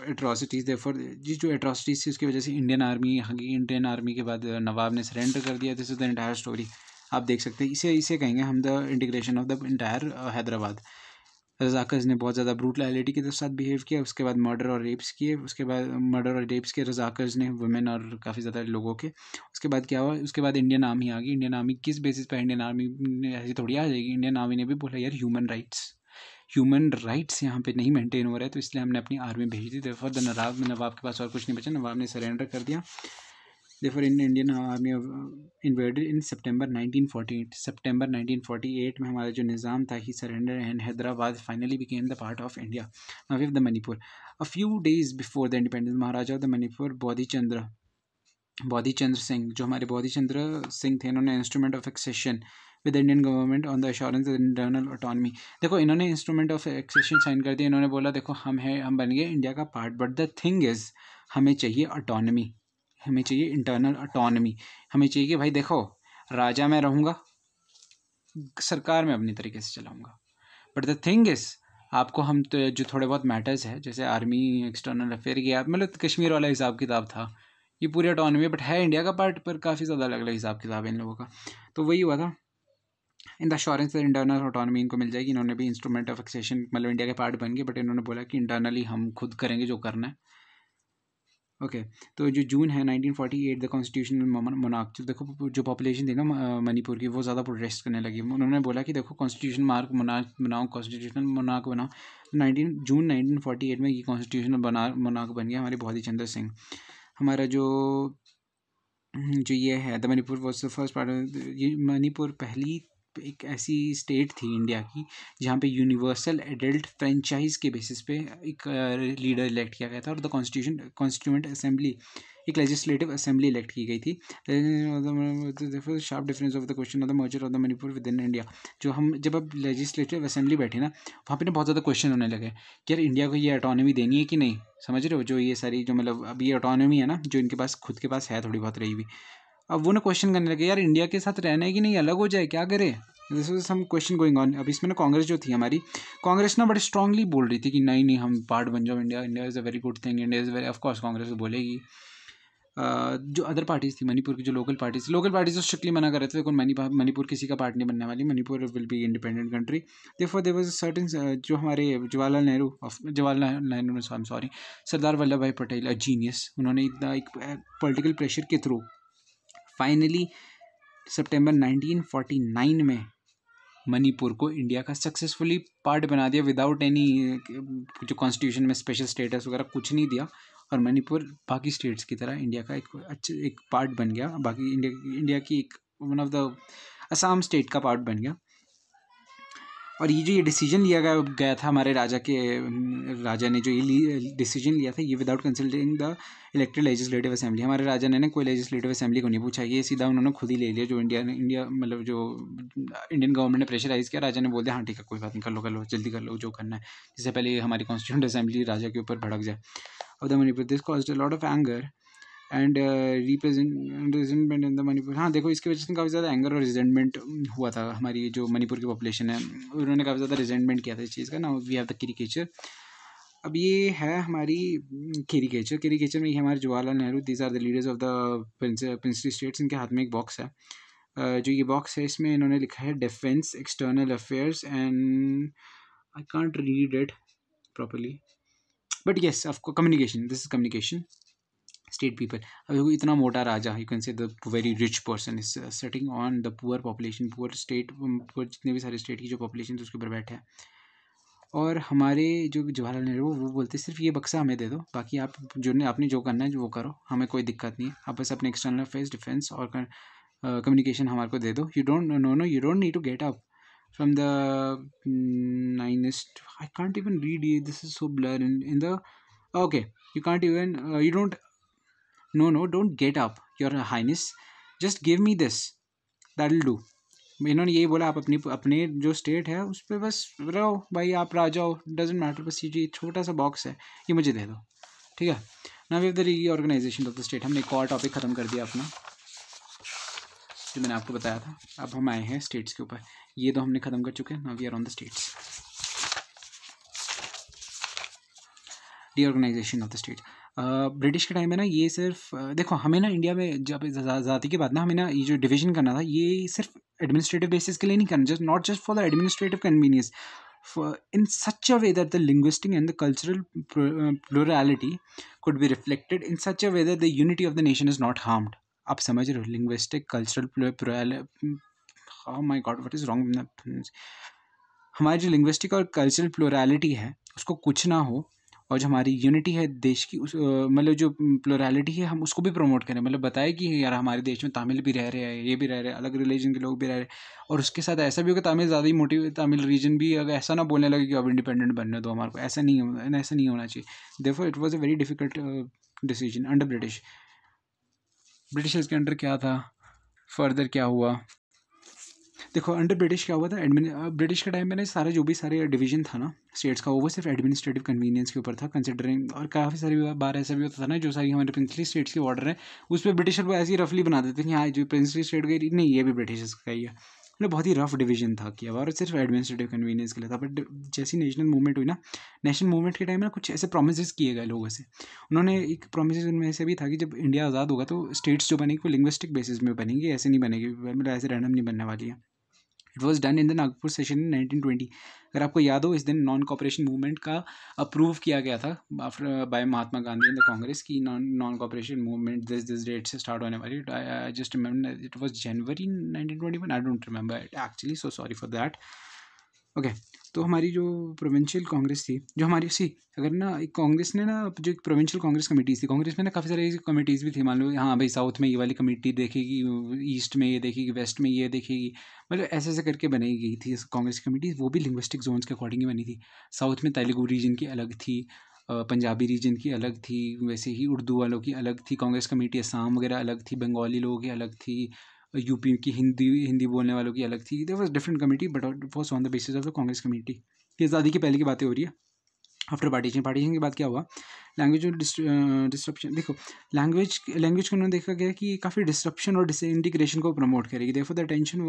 atrocities. Therefore जिस जो एट्रॉसिटीज़ थी उसकी वजह से इंडियन आर्मी के बाद नवाब ने सरेंडर कर दिया. This is the entire story. आप देख सकते हैं. इसे कहेंगे हम the integration of the entire Hyderabad. Razakars ने बहुत ज़्यादा ब्रूटलिटी के साथ बिहेव किया. उसके बाद मर्डर और रेप्स किए. रज़ाकर्स ने वुमेन और काफ़ी ज़्यादा लोगों के. उसके बाद क्या हुआ, उसके बाद इंडियन आर्मी आ गई. इंडियन आर्मी किस बेसिस पर इंडियन आर्मी ऐसी थोड़ी आ जाएगी. इंडियन आर्मी ने भी बोला यार ह्यूमन राइट्स यहाँ पे नहीं मेंटेन हो रहा है, तो इसलिए हमने अपनी आर्मी भेज दी. देयरफॉर द नवाब के पास और कुछ नहीं बचा. नवाब ने सरेंडर कर दिया. Therefore, Indian Army invaded in September 1948. September 1948 में हमारा जो निज़ाम था, he surrendered and Hyderabad finally became the part of India. Now we have the Manipur. A few days before the independence, Maharaja of the Manipur, Bodhi Chandra Singh, जो हमारे बोधी चंद्र सिंह थे, इन्होंने instrument of accession with Indian government on the assurance internal autonomy. देखो इन्होंने instrument of accession sign कर दिया. इन्होंने बोला देखो हम बन गए इंडिया का part, but the thing is हमें चाहिए ऑटोनॉमी, हमें चाहिए इंटरनल ऑटोनॉमी. हमें चाहिए कि भाई देखो राजा मैं रहूँगा, सरकार में अपनी तरीके से चलाऊँगा, बट द थिंग इज़ आपको हम तो जो थोड़े बहुत मैटर्स है, जैसे आर्मी, एक्सटर्नल अफेयर की, आप मतलब कश्मीर वाला हिसाब किताब था, ये पूरी ऑटोनॉमी बट है इंडिया का पार्ट, पर काफ़ी ज़्यादा अलग अलग हिसाब किताब है इन लोगों का. तो वही हुआ था. In the assurance internal autonomy इनको मिल जाएगी. इन्होंने भी इंस्ट्रूमेंट ऑफ एक्सेशन, मतलब इंडिया के पार्ट बन गए, बट इन्होंने बोला कि इंटरनली हम खुद करेंगे जो करना है. ओके, तो जो जून है 1948, द कॉन्स्टिट्यूशनल मोनार्क. देखो जो पॉपुलेशन थी ना मणिपुर की, वो ज़्यादा प्रोटेस्ट करने लगी. उन्होंने बोला कि देखो कॉन्स्टिट्यूशन मोनार्क बनाओ, कॉन्स्टिट्यूशनल मोनार्क बनाओ. जून 1948 में ये कॉन्स्टिट्यूशनल मोनार्क बन गया हमारे बोधी चंद्र सिंह. हमारा जो ये है the Manipur was the first part. ये मणिपुर पहली एक ऐसी स्टेट थी इंडिया की जहाँ पे यूनिवर्सल एडल्ट फ्रेंचाइज के बेसिस पे एक लीडर इलेक्ट किया गया था, और द कॉन्स्टिट्यूएंट असेंबली, एक लेजिस्लेटिव असेंबली इलेक्ट की गई थी. Sharp difference of the question of the merger of the Manipur with in India. जो हम जब अब लेजिस्लेटिव असेंबली बैठी ना, वहाँ पे ना बहुत ज़्यादा क्वेश्चन होने लगे कि यार इंडिया को ये ऑटोनॉमी देनी है कि नहीं. समझ रहे हो, जो ये सारी जो मतलब अब ये ऑटोनॉमी है ना, जो इनके पास खुद के पास है थोड़ी बहुत रही हुई, अब वो ना क्वेश्चन करने लगे यार इंडिया के साथ रहना है कि नहीं, अलग हो जाए, क्या करे. This was some question going on. अब इसमें ना कांग्रेस जो थी हमारी, कांग्रेस ना बड़े स्ट्रांगली बोल रही थी कि नहीं नहीं हम पार्ट बन जाओ India, India is a very good thing, India is very, of course Congress बोलेगी. जो अदर पार्टीज़ थी मणिपुर की, जो लोकल पार्टीज़ तो स्ट्रिक्टली मना कर रहे थे. लेकिन मणिपुर किसी का पार्ट नहीं बनने वाली. Manipur will be independent country. Therefore there was a certain, जो हमारे सरदार वल्लभ भाई पटेल, अ जीनियस, उन्होंने इतना एक पॉलिटिकल प्रेशर के थ्रू फाइनली सितंबर 1949 में मणिपुर को इंडिया का सक्सेसफुली पार्ट बना दिया विदाउट एनी, जो कॉन्स्टिट्यूशन में स्पेशल स्टेटस वगैरह कुछ नहीं दिया, और मणिपुर बाकी स्टेट्स की तरह इंडिया का एक एक पार्ट बन गया, बाकी इंडिया की एक one of the Assam state का पार्ट बन गया। और ये जो ये डिसीजन लिया गया था हमारे राजा ने जो ये डिसीजन लिया था, ये without consulting the elected legislative assembly. हमारे राजा ने कोई लेजिस्लेटिव असेंबली को नहीं पूछा, ये सीधा उन्होंने खुद ही ले लिया। जो इंडिया मतलब जो इंडियन गवर्नमेंट ने प्रेशराइज किया, राजा ने बोल दिया हाँ ठीक है कोई बात नहीं, कर लो जल्दी कर लो जो करना है, जिससे पहले हमारी कॉन्स्टिट्यूंट असेंबली राजा के ऊपर भड़क जाए। और the Manipur this caused a lot of anger and resentment in the Manipur. हाँ देखो, इसकी वजह से काफ़ी ज़्यादा एंगर और रिजेंटमेंट हुआ था। हमारी जो मणिपुर की पॉपुलेशन है उन्होंने काफ़ी ज़्यादा रिजेंटमेंट किया था इस चीज़ का। ना वी हैव द कैरिकेचर। अब ये है हमारी कैरिकेचर में ये हमारे Jawaharlal Nehru, these are the leaders of the princely states. इनके हाथ में एक बॉक्स है, जो ये बॉक्स है इसमें इन्होंने लिखा है defence, external affairs and I can't read it properly but yes of communication, this is communication state people. अभी इतना मोटा राजा, you can say the very rich person is sitting on the poor population, poor state, poor जितने भी सारे state की जो population उसके ऊपर बैठे हैं। और हमारे जो जवाहरलाल नेहरू वो बोलते सिर्फ ये बक्सा हमें दे दो, बाकी आप आपने जो करना है वो करो, हमें कोई दिक्कत नहीं है, आप बस अपने एक्सटर्नल अफेयर्स, डिफेंस और कम्युनिकेशन हमारे को दे दो। You don't need to get up from the ninest, I can't even read it, this is so blur in the okay, you can't even you don't don't get up your highness, just give me this, that'll do। इन्होंने यही बोला, आप अपने जो state है उस पर बस रहो भाई, आप राजा हो, डजेंट मैटर, बस ये छोटा सा बॉक्स है ये मुझे दे दो, ठीक है। Now we have the reorganisation of the state. हमने एक और टॉपिक ख़त्म कर दिया अपना, जो मैंने आपको बताया था। अब हम आए हैं स्टेट्स के ऊपर, ये तो हमने ख़त्म कर चुके हैं। Now we are on the states. Reorganisation of the state. British के टाइम में ना ये सिर्फ देखो, हमें ना इंडिया में जब आज़ादी के बाद ना हमें ना ये जो डिवीज़न करना था, ये सिर्फ एडमिनिस्ट्रेटिव बेसिस के लिए नहीं करना, not just for the administrative convenience, in such a way that the linguistic and the cultural plurality could be reflected in such a way that the unity of the nation is not harmed। आप समझ रहे हो, linguistic cultural plurality, oh my god what is wrong with that? हमारी जो linguistic और cultural plurality है उसको कुछ ना हो, और जो हमारी यूनिटी है देश की, उस मतलब जो प्लुरैलिटी है हम उसको भी प्रमोट करें, मतलब बताए कि यार हमारे देश में तमिल भी रह रहे हैं, ये भी रह रहे हैं, अलग रिलीजन के लोग भी रह रहे हैं, और उसके साथ ऐसा भी होगा तमिल ज़्यादा ही मोटिव, तमिल रीजन भी अगर ऐसा ना बोलने लगे कि अब इंडिपेंडेंट बनने दो हमारे को, ऐसा नहीं होना चाहिए। Therefore it was a very difficult decision under Britishers के अंडर। क्या था फर्दर, क्या हुआ देखो, अंडर ब्रिटिश क्या हुआ था, ब्रिटिश के टाइम में ना सारे डिवीजन था ना स्टेट्स का, वो सिर्फ एडमिनिस्ट्रेटिव कन्वीनियंस के ऊपर था कंसिडरिंग। और काफ़ी सारी बार ऐसा भी होता था ना, जो सारी हमारे प्रिंसली स्टेट्स के बॉर्डर है उस पर ब्रिटिशर को ऐसे ही रफली बना देते थे, हाँ जो प्रिंसली स्टेट गई नहीं ये भी ब्रिटिशर्स का ही है, मतलब बहुत ही रफ डिवीजन था किया हुआ, और सिर्फ एडमिनिस्ट्रेटिव कन्वीनियंस के लिए था। बट जैसी नेशनल मूवमेंट हुई ना, नेशनल मूवमेंट के टाइम में कुछ ऐसे प्रोमिस किए गए लोगों से। उन्होंने एक प्रोमिस उनमें से भी था कि जब इंडिया आज़ाद होगा तो स्टेट्स जो बनेगी वो लिंग्विस्टिक बेसिस में बनेंगी, ऐसे नहीं बनेगी, मतलब ऐसे रैंडम नहीं बनने वाली है। It was done in the Nagpur session in 1920। अगर आपको याद हो, इस दिन नॉन कॉपरेशन मूवमेंट का अप्रूव किया गया था after by Mahatma Gandhi and the Congress की non cooperation movement this date से स्टार्ट होने वाली। I just remember it was January 1921, I don't remember it actually, so sorry for that. Okay, तो हमारी जो प्रोविंशियल कांग्रेस थी, जो हमारी अगर ना एक कांग्रेस ने ना जो एक प्रोविंशियल कांग्रेस कमेटीज़ थी, कांग्रेस में ना काफ़ी सारी कमेटीज़ भी थी। मान लो हाँ भाई साउथ में ये वाली कमेटी देखेगी, ईस्ट में ये देखेगी, वेस्ट में ये देखेगी, मतलब ऐसे ऐसे करके बनाई गई थी कांग्रेस की कमेटी। वो भी लिंग्विस्टिक जोन्स के अकॉर्डिंग ही बनी थी। साउथ में तेलुगु रीजन की अलग थी, पंजाबी रीजन की अलग थी, वैसे ही उर्दू वालों की अलग थी कांग्रेस कमेटी, असम वगैरह अलग थी, बंगाली लोगों की अलग थी, यूपी की हिंदी बोलने वालों की अलग थी। There was different committee but it was on the basis of the Congress committee. ये आज़ादी के पहले की बातें हो रही है। आफ्टर पार्टीशन के बाद क्या हुआ, लैंग्वेज और डिस्ट्रप्शन। देखो लैंग्वेज को उन्होंने देखा गया कि काफ़ी डिस्ट्रप्शन और डिसइंटीग्रेशन को प्रमोट करेगी। देखो द अटेंशन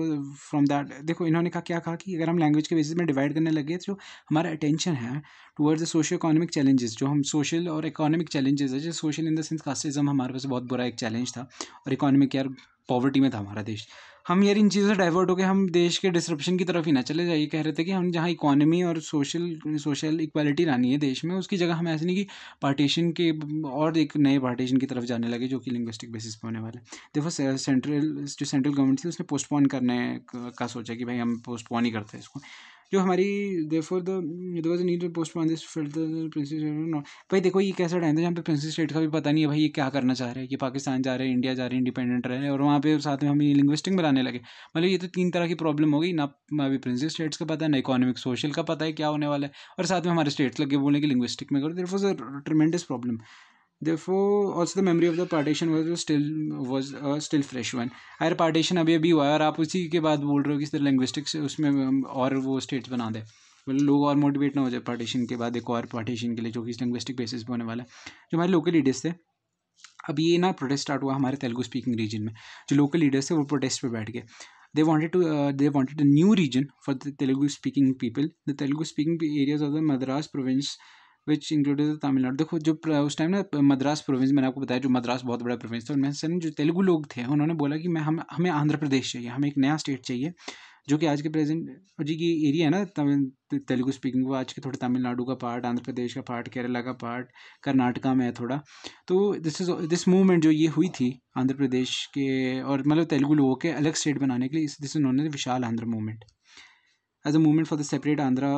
फ्रॉम दैट, देखो इन्होंने क्या कहा कि अगर हम लैंग्वेज के बेसिस में डिवाइड करने लगे तो हमारा अटेंशन है towards the socio economic challenges, जो हम सोशल और इकोनॉमिक चैलेंजेस है, जो social in the sense casteism हमारे पास बहुत बुरा एक चैलेंज था, और इकोनॉमिक यार पॉवर्टी में था हमारा देश। हम यार इन चीज़ों से डाइवर्ट होकर हम देश के डिसरप्शन की तरफ ही ना चले जाइए। कह रहे थे कि हम जहाँ इकोनॉमी और सोशल इक्वालिटी लानी है देश में, उसकी जगह हम ऐसे नहीं कि पार्टीशन के और एक नए पार्टीशन की तरफ जाने लगे जो कि लिंग्विस्टिक बेसिस पे होने वाले। देखो सेंट्रल गवर्नमेंट थी उसने पोस्टपोन करने का सोचा कि भाई हम पोस्टपोन ही करते हैं इसको, जो हमारी therefore there was a need to postpone this फिर द प्रिंसेस नॉट। भाई देखो ये कैसा टाइम था जहाँ पे प्रिंसेस स्टेट का भी पता नहीं है भाई ये क्या करना चाह रहे हैं, कि पाकिस्तान जा रहे हैं, इंडिया जा रहे हैं, इंडिपेंडेंट रहे हैं, और वहाँ पे साथ में हम लिंग्विस्टिक बनाने लगे। मतलब ये तो 3 तरह की प्रॉब्लम हो गई ना, अभी प्रिंसेस स्टेट्स का पता है ना इकोनॉमिक सोशल का पता है क्या होने वाला है, और साथ में हमारे स्टेट्स लगे बोलने की लिंग्विस्टिक में करो। Therefore was a ट्रेमेंडस problem. Therefore, also the memory of the partition was still fresh one. अगर पार्टीशन अभी अभी हुआ है और आप उसी के बाद बोल रहे हो कि सिर्फ लिंग्विस्टिक्स उसमें और वो स्टेट्स बना दे, मतलब लोग और मोटिवेट ना हो जाए पार्टीशन के बाद एक और पार्टीशन के लिए जो कि लिंग्विस्टिक बेसिस पे होने वाला है। जो हमारे लोकल लीडर्स थे, अब ये ना प्रोटेस्ट स्टार्ट हुआ हमारे तेलुगु स्पीकिंग रीजन में। जो लोकल लीडर्स थे वो प्रोटेस्ट पे बैठ गए। they wanted a new region for the Telugu speaking people. The Telugu speaking areas of the Madras province which included Tamil Nadu. देखो जो उस टाइम ना मद्रास प्रोविंस, मैंने आपको बताया जो मद्रास बहुत बड़ा प्रोविंस था, उनमें से जो तेलुगु लोग थे उन्होंने बोला कि हमें आंध्र प्रदेश चाहिए, हमें एक नया स्टेट चाहिए जो कि आज के प्रेजेंट जी की एरिया है ना तेलुगु स्पीकिंग, वो आज के थोड़े तमिलनाडु का पार्ट, आंध्र प्रदेश का पार्ट, केरला का पार्ट, कर्नाटका में है थोड़ा। तो दिस मूवमेंट जो ये हुई थी आंध्र प्रदेश के और मतलब तेलुगु लोगों के अलग स्टेट बनाने के लिए, दिस उन्होंने Vishal Andhra movement as a movement for the separate Andhra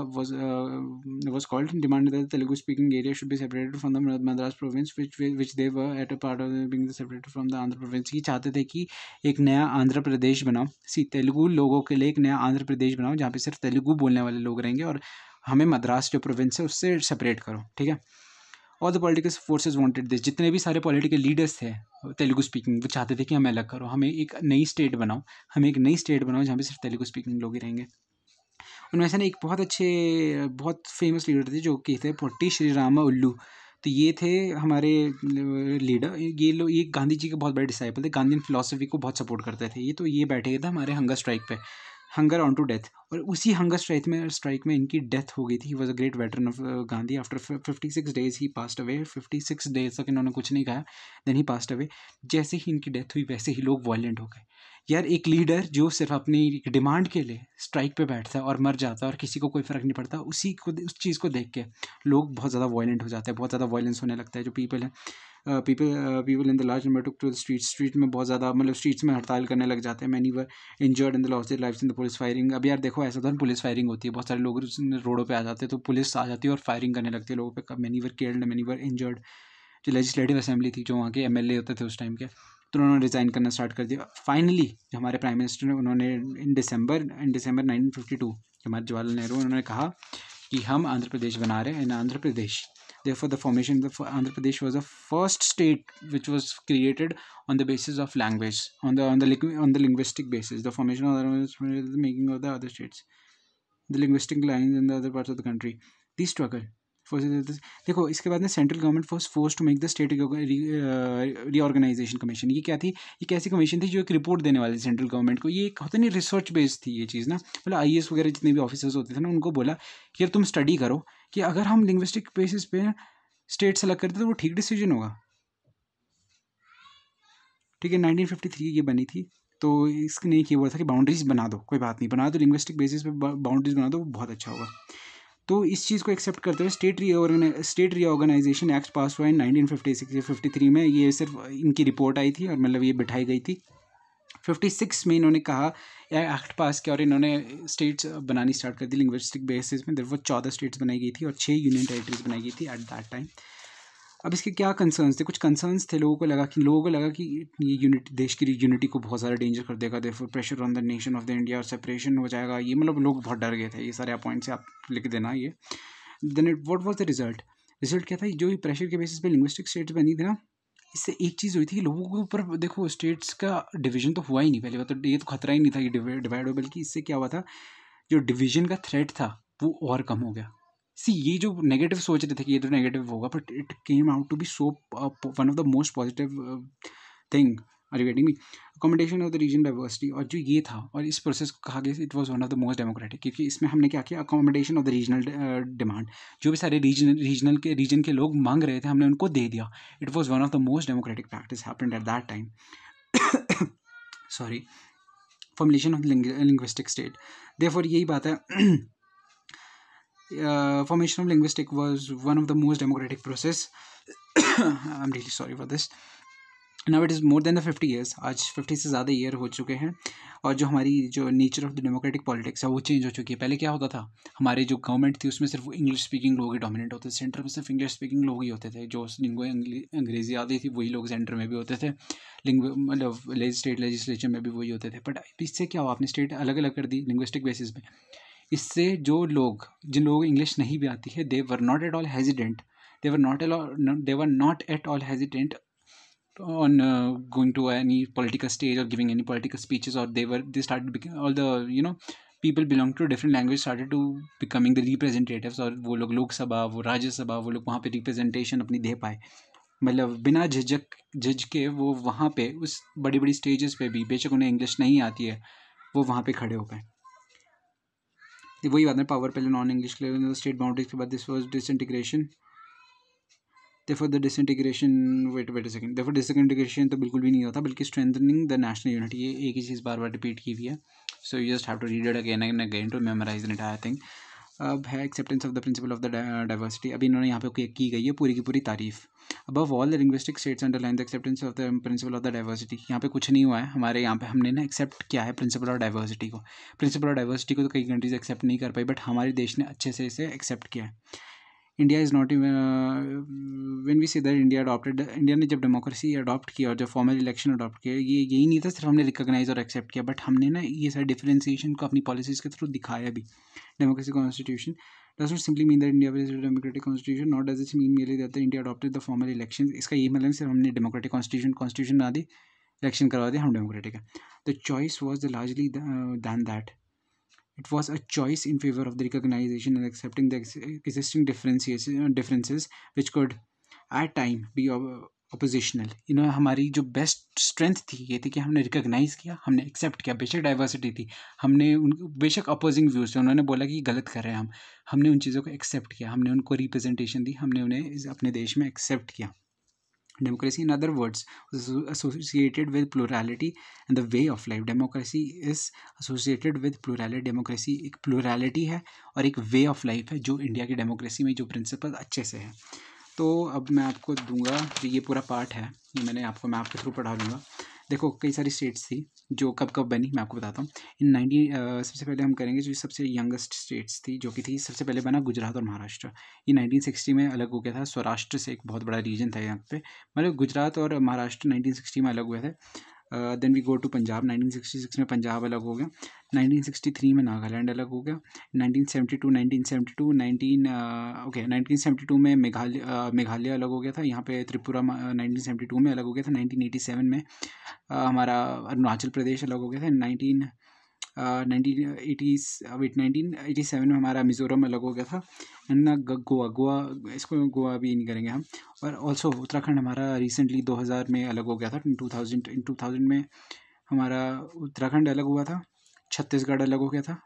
was called, demanded that the Telugu speaking area should be separated from the Madras province, which they were at a part of being separated from the Andhra province। ये चाहते थे कि एक नया आंध्र प्रदेश बनाओ, तेलुगु लोगों के लिए एक नया आंध्र प्रदेश बनाओ जहाँ पे सिर्फ तेलुगु बोलने वाले लोग रहेंगे, और हमें मद्रास जो प्रोविंस है उससे सेपरेट करो, ठीक है। और the political forces wanted this, जितने भी सारे पॉलिटिकल लीडर्स थे तेलुगु स्पीकिंग, वो चाहते थे कि हमें अलग करो, हमें एक नई स्टेट बनाओ, जहाँ पे सिर्फ तेलुगु स्पीकिंग लोग ही रहेंगे। उनमें से ना एक बहुत फेमस लीडर थे जो कि थे पोट्टी श्रीरामा उल्लू। तो ये थे हमारे लीडर, ये गांधी जी के बहुत बड़े डिसाइपल थे, गांधीन फिलॉसफी को बहुत सपोर्ट करते थे ये। तो ये बैठे थे हमारे हंगर स्ट्राइक पे, हंगर ऑन टू डेथ, और उसी हंगर स्ट्राइक में इनकी डेथ हो गई थी। He was a great veteran of Gandhi. After 56 days he passed away. 56 days तक इन्होंने कुछ नहीं खाया, देन ही पास्ट अवे। जैसे ही इनकी डेथ हुई वैसे ही लोग वायलेंट हो गए। यार एक लीडर जो सिर्फ अपनी डिमांड के लिए स्ट्राइक पे बैठता है और मर जाता है और किसी को कोई फ़र्क नहीं पड़ता, उस चीज़ को देख के लोग बहुत ज़्यादा वायलेंट हो जाते हैं, बहुत ज़्यादा वायलेंस होने लगता है। जो पीपल है people in the large number took to the street में बहुत ज़्यादा, मतलब स्ट्रीट्स में हड़ताल करने लग जाते हैं। Many were injured in the loss their lives in the police firing. अब यार देखो ऐसा था पुलिस फायरिंग होती है, बहुत सारे लोग रोडों पे आ जाते हैं, तो पुलिस आ जाती है और फायरिंग करने लगती है लोगों पे। Many were killed, many were injured. जो लेजिस्लेटिव असेंबली थी, जो वहाँ के MLA होते थे उस टाइम के, तो उन्होंने रिज़ाइन करना स्टार्ट कर दिया। फाइनली जो हमारे प्राइम मिनिस्टर ने, उन्होंने इन दिसंबर 1952 हमारे जवाहरलाल नेहरू, उन्होंने कहा कि हम आंध्र प्रदेश बना रहे हैं। इन Andhra Pradesh, therefore the formation of the Andhra Pradesh was the first state which was created on the basis of language, on the linguistic basis. The formation of the making of the other states, the linguistic lines in the other parts of the country. The struggle देखो इसके बाद में central government was forced to make the state reorganisation commission. ये क्या थी? ये कैसी commission थी जो एक रिपोर्ट देने वाली सेंट्रल गवर्नमेंट को। ये एक होता नहीं रिसर्च बेस्ड थी ये चीज़ ना, मतलब IAS वगैरह जितने भी ऑफिसर्स होते थे ना, उनको बोला कि यार तुम स्टडी करो कि अगर हम लिंग्विस्टिक बेसिस पे स्टेट सेलेक्ट करते तो वो ठीक डिसीजन होगा, ठीक है। 1953 ये बनी थी, तो इसने एक ये बोला था कि बाउंड्रीज बना दो, कोई बात नहीं, बना दो लिंग्विस्टिक बेसिस पे बाउंड्रीज बना दो, बहुत अच्छा होगा। तो इस चीज़ को एक्सेप्ट करते हुए स्टेट रीऑर्गेनाइजेशन एक्ट पास हुआ इन 1953 में। ये सिर्फ इनकी रिपोर्ट आई थी और मतलब ये बिठाई गई थी। 56 में इन्होंने कहा, एक्ट पास किया और इन्होंने स्टेट्स बनानी स्टार्ट कर दी लिंग्विस्टिक बेसिस में। वो 14 स्टेट्स बनाई गई थी और 6 यूनियन टेरिटरीज बनाई गई थी एट दैट टाइम। अब इसके क्या कंसर्न्स थे? कुछ कंसर्न्स थे, लोगों को लगा कि ये यूनिटी, देश की यूनिटी को बहुत ज़्यादा डेंजर कर देगा, therefore pressure on the nation of the India, और सेपरेशन हो जाएगा। ये मतलब लोग बहुत डर गए थे। ये सारे पॉइंट्स से आप लिख देना ये। Then what was the result क्या था? जो प्रेशर के बेसिस पे लिंग्विस्टिक स्टेट्स बनी थी ना, इससे एक चीज़ हुई थी कि लोगों के ऊपर, देखो स्टेट्स का डिवीजन तो हुआ ही नहीं पहले बात, तो ये तो खतरा ही नहीं था कि डिवाइड हो, बल्कि इससे क्या हुआ था, जो डिवीजन का थ्रेट था वो और कम हो गया। ये जो नेगेटिव सोच रहे थे कि ये तो नेगेटिव होगा, but it came out to be so one of the most positive thing. Are you getting me? Accommodation of the region diversity, और जो ये था, और इस प्रोसेस को कहा गया it was one of the most democratic, क्योंकि इसमें हमने क्या किया, accommodation of the regional demand. जो भी सारे रीजन के लोग मांग रहे थे, हमने उनको दे दिया। It was one of the most democratic practice happened at that time. Sorry, formulation of linguistic state. Therefore यही बात है, formation of linguistic was one of the most democratic process. I'm really sorry for this. Now it is more than the 50 years. आज 50 से ज़्यादा year हो चुके हैं, और जो हमारी जो nature of the democratic politics है वो चेंज हो चुकी है। पहले क्या होता था, हमारे जो गवर्नमेंट थी उसमें सिर्फ इंग्लिश स्पीकिंग लोग ही डोमिनेट होते थे, सेंटर में सिर्फ इंग्लिश स्पीकिंग लोग ही होते थे, जो जिनको अंग्रेज़ी आती थी वही लोग सेंटर में भी होते थे, मतलब स्टेट लेजिस्लेचर में भी वही होते थे। बट इससे क्या हुआ, आपने स्टेट अलग अलग कर दी लिंग्विस्टिक बेसिस पे। इससे जो लोग, जिन लोगों को इंग्लिश नहीं भी आती है, they were not at all hesitant, they were not at all hesitant on going to any political stage or giving any political speeches, or they started all the people belong to different language started to becoming the representatives, और वो लोग लोकसभा, वो राज्यसभा, वो लोग वहाँ पे representation अपनी दे पाए, मतलब बिना झिझक के वो वहाँ पे उस बड़ी बड़ी स्टेजेस पे भी, बेशक उन्हें इंग्लिश नहीं आती है, वो वहाँ पे खड़े हो पाए। वही बात है, पावर पहले नॉन इंग्लिश के लिए स्टेट बाउंड्रीज के बाद this was disintegration. Therefore the disintegration, wait a second, therefore disintegration तो बिल्कुल भी नहीं होता, बल्कि strengthening the national unity, ये एक ही चीज़ बार बार रिपीट की हुई है। So you just have to read it again and again to memorize the entire thing. अब है acceptance of the principle of the diversity। अभी इन्होंने यहाँ पे की गई है पूरी की पूरी तारीफ। Above all the linguistic states underline the acceptance of the principle of the diversity। यहाँ पे कुछ नहीं हुआ है, हमारे यहाँ पे हमने ना एक्सेप्ट किया है प्रिंसिपल ऑफ डाइवर्सिटी को। प्रिंसिपल ऑफ डाइवर्सिटी को तो कई कंट्रीज एक्सेप्ट नहीं कर पाई, बट हमारे देश ने अच्छे से इसे एक्सेप्ट किया है। India is not, when we say that India adopted, India ने जब डेमोक्रेसी अडॉप्ट किया और जब फॉर्मल इलेक्शन अडॉप्ट किया, ये यही नहीं था सिर्फ हमने रिकॉग्नाइज और एक्सेप्ट किया, बट हमने ना ये सारे डिफरेंशिएशन को अपनी पॉलिसीज़ के थ्रू दिखाया भी। Democracy constitution does not simply mean that India is a democratic constitution, nor does it mean merely that India adopted the formal elections। इसका ये मतलब सिर्फ हमने डेमोक्रेटिक कॉन्स्टिट्यूशन बना दी, इलेक्शन करवा दिया, हम डेमोक्रेटिक है। The choice was the largely than that, it was a choice in favor of the recognition and accepting the existing differences which could at time be oppositional। हमारी जो best strength थी ये थी कि हमने रिकॉग्नाइज किया, हमने एक्सेप्ट किया, बेशक डाइवर्सिटी थी, हमने उनको बेशक अपोजिंग व्यूज थे, उन्होंने बोला कि गलत कर रहे हैं हमने उन चीज़ों को एक्सेप्ट किया, हमने उनको रिप्रेजेंटेशन दी, हमने उन्हें अपने देश में एक्सेप्ट किया। Democracy, in other words, is associated with plurality and the way of life। Democracy is associated with plurality। Democracy एक plurality है और एक way of life है, जो इंडिया की डेमोक्रेसी में जो प्रिंसिपल अच्छे से है। तो अब मैं आपको दूंगा, ये पूरा पार्ट है, ये मैं आपके थ्रू पढ़ा दूंगा। देखो कई सारी स्टेट्स थी जो कब बनी, मैं आपको बताता हूँ। सबसे पहले हम करेंगे जो सबसे यंगेस्ट स्टेट्स थी, जो कि थी सबसे पहले बना गुजरात और महाराष्ट्र। ये 1960 में अलग हो गया था, स्वराष्ट्र से एक बहुत बड़ा रीजन था यहाँ पे, मतलब गुजरात और महाराष्ट्र 1960 में अलग हुए थे। Then we go to Punjab, 1966 में पंजाब अलग हो गया, 1963 में नागालैंड अलग हो गया, 1972 में मेघालय अलग हो गया था, यहाँ पे त्रिपुरा 1972 में अलग हो गया था, 1987 में हमारा अरुणाचल प्रदेश अलग हो गया था, 1987 में हमारा मिज़ोरम अलग हो गया था, एंड ना गोवा, इसको गोवा भी नहीं करेंगे हम। और ऑल्सो उत्तराखंड हमारा रिसेंटली 2000 में अलग हो गया था, 2000 में हमारा उत्तराखंड अलग हुआ था, छत्तीसगढ़ अलग हो गया था,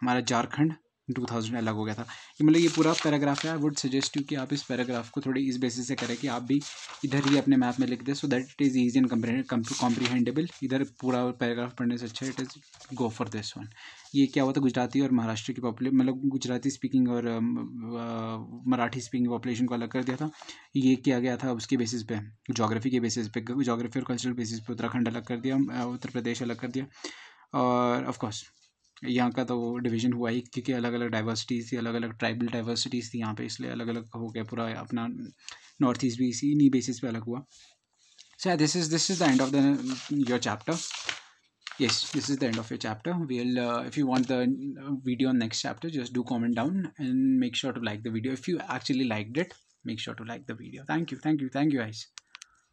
हमारा झारखंड 2000 अलग हो गया था। मतलब ये पूरा पैराग्राफ है। आई वुड सजेस्ट यू कि आप इस पैराग्राफ को थोड़ी इस बेसिस से करें कि आप भी इधर ही अपने मैप में लिख दें, so that it is easy and comprehendable. इधर पूरा पैराग्राफ पढ़ने से अच्छा it is go for this one. ये क्या हुआ था, गुजराती और महाराष्ट्र की मतलब गुजराती स्पीकिंग और मराठी स्पीकिंग पॉपुलेशन को अलग कर दिया था। ये किया गया था उसके बेसिस पे, जोग्राफी के बेसिस पे, जोग्राफी और कल्चरल बेसिस पे उत्तराखंड अलग कर दिया, उत्तर प्रदेश अलग कर दिया। और ऑफकोर्स यहाँ का तो डिवीज़न हुआ ही, क्योंकि अलग अलग डाइवर्सिटीज़ थी, अलग अलग ट्राइबल डाइवर्सिटीज़ थी यहाँ पे, इसलिए अलग अलग हो गया पूरा अपना नॉर्थ ईस्ट भी इसी बेसिस पे अलग हुआ। सो this is the end of your chapter. Yes, this is the end of your chapter. We'll if you want the video on next chapter, just do comment down and make sure to like the video. If you actually liked it, make sure to like the video. Thank you guys.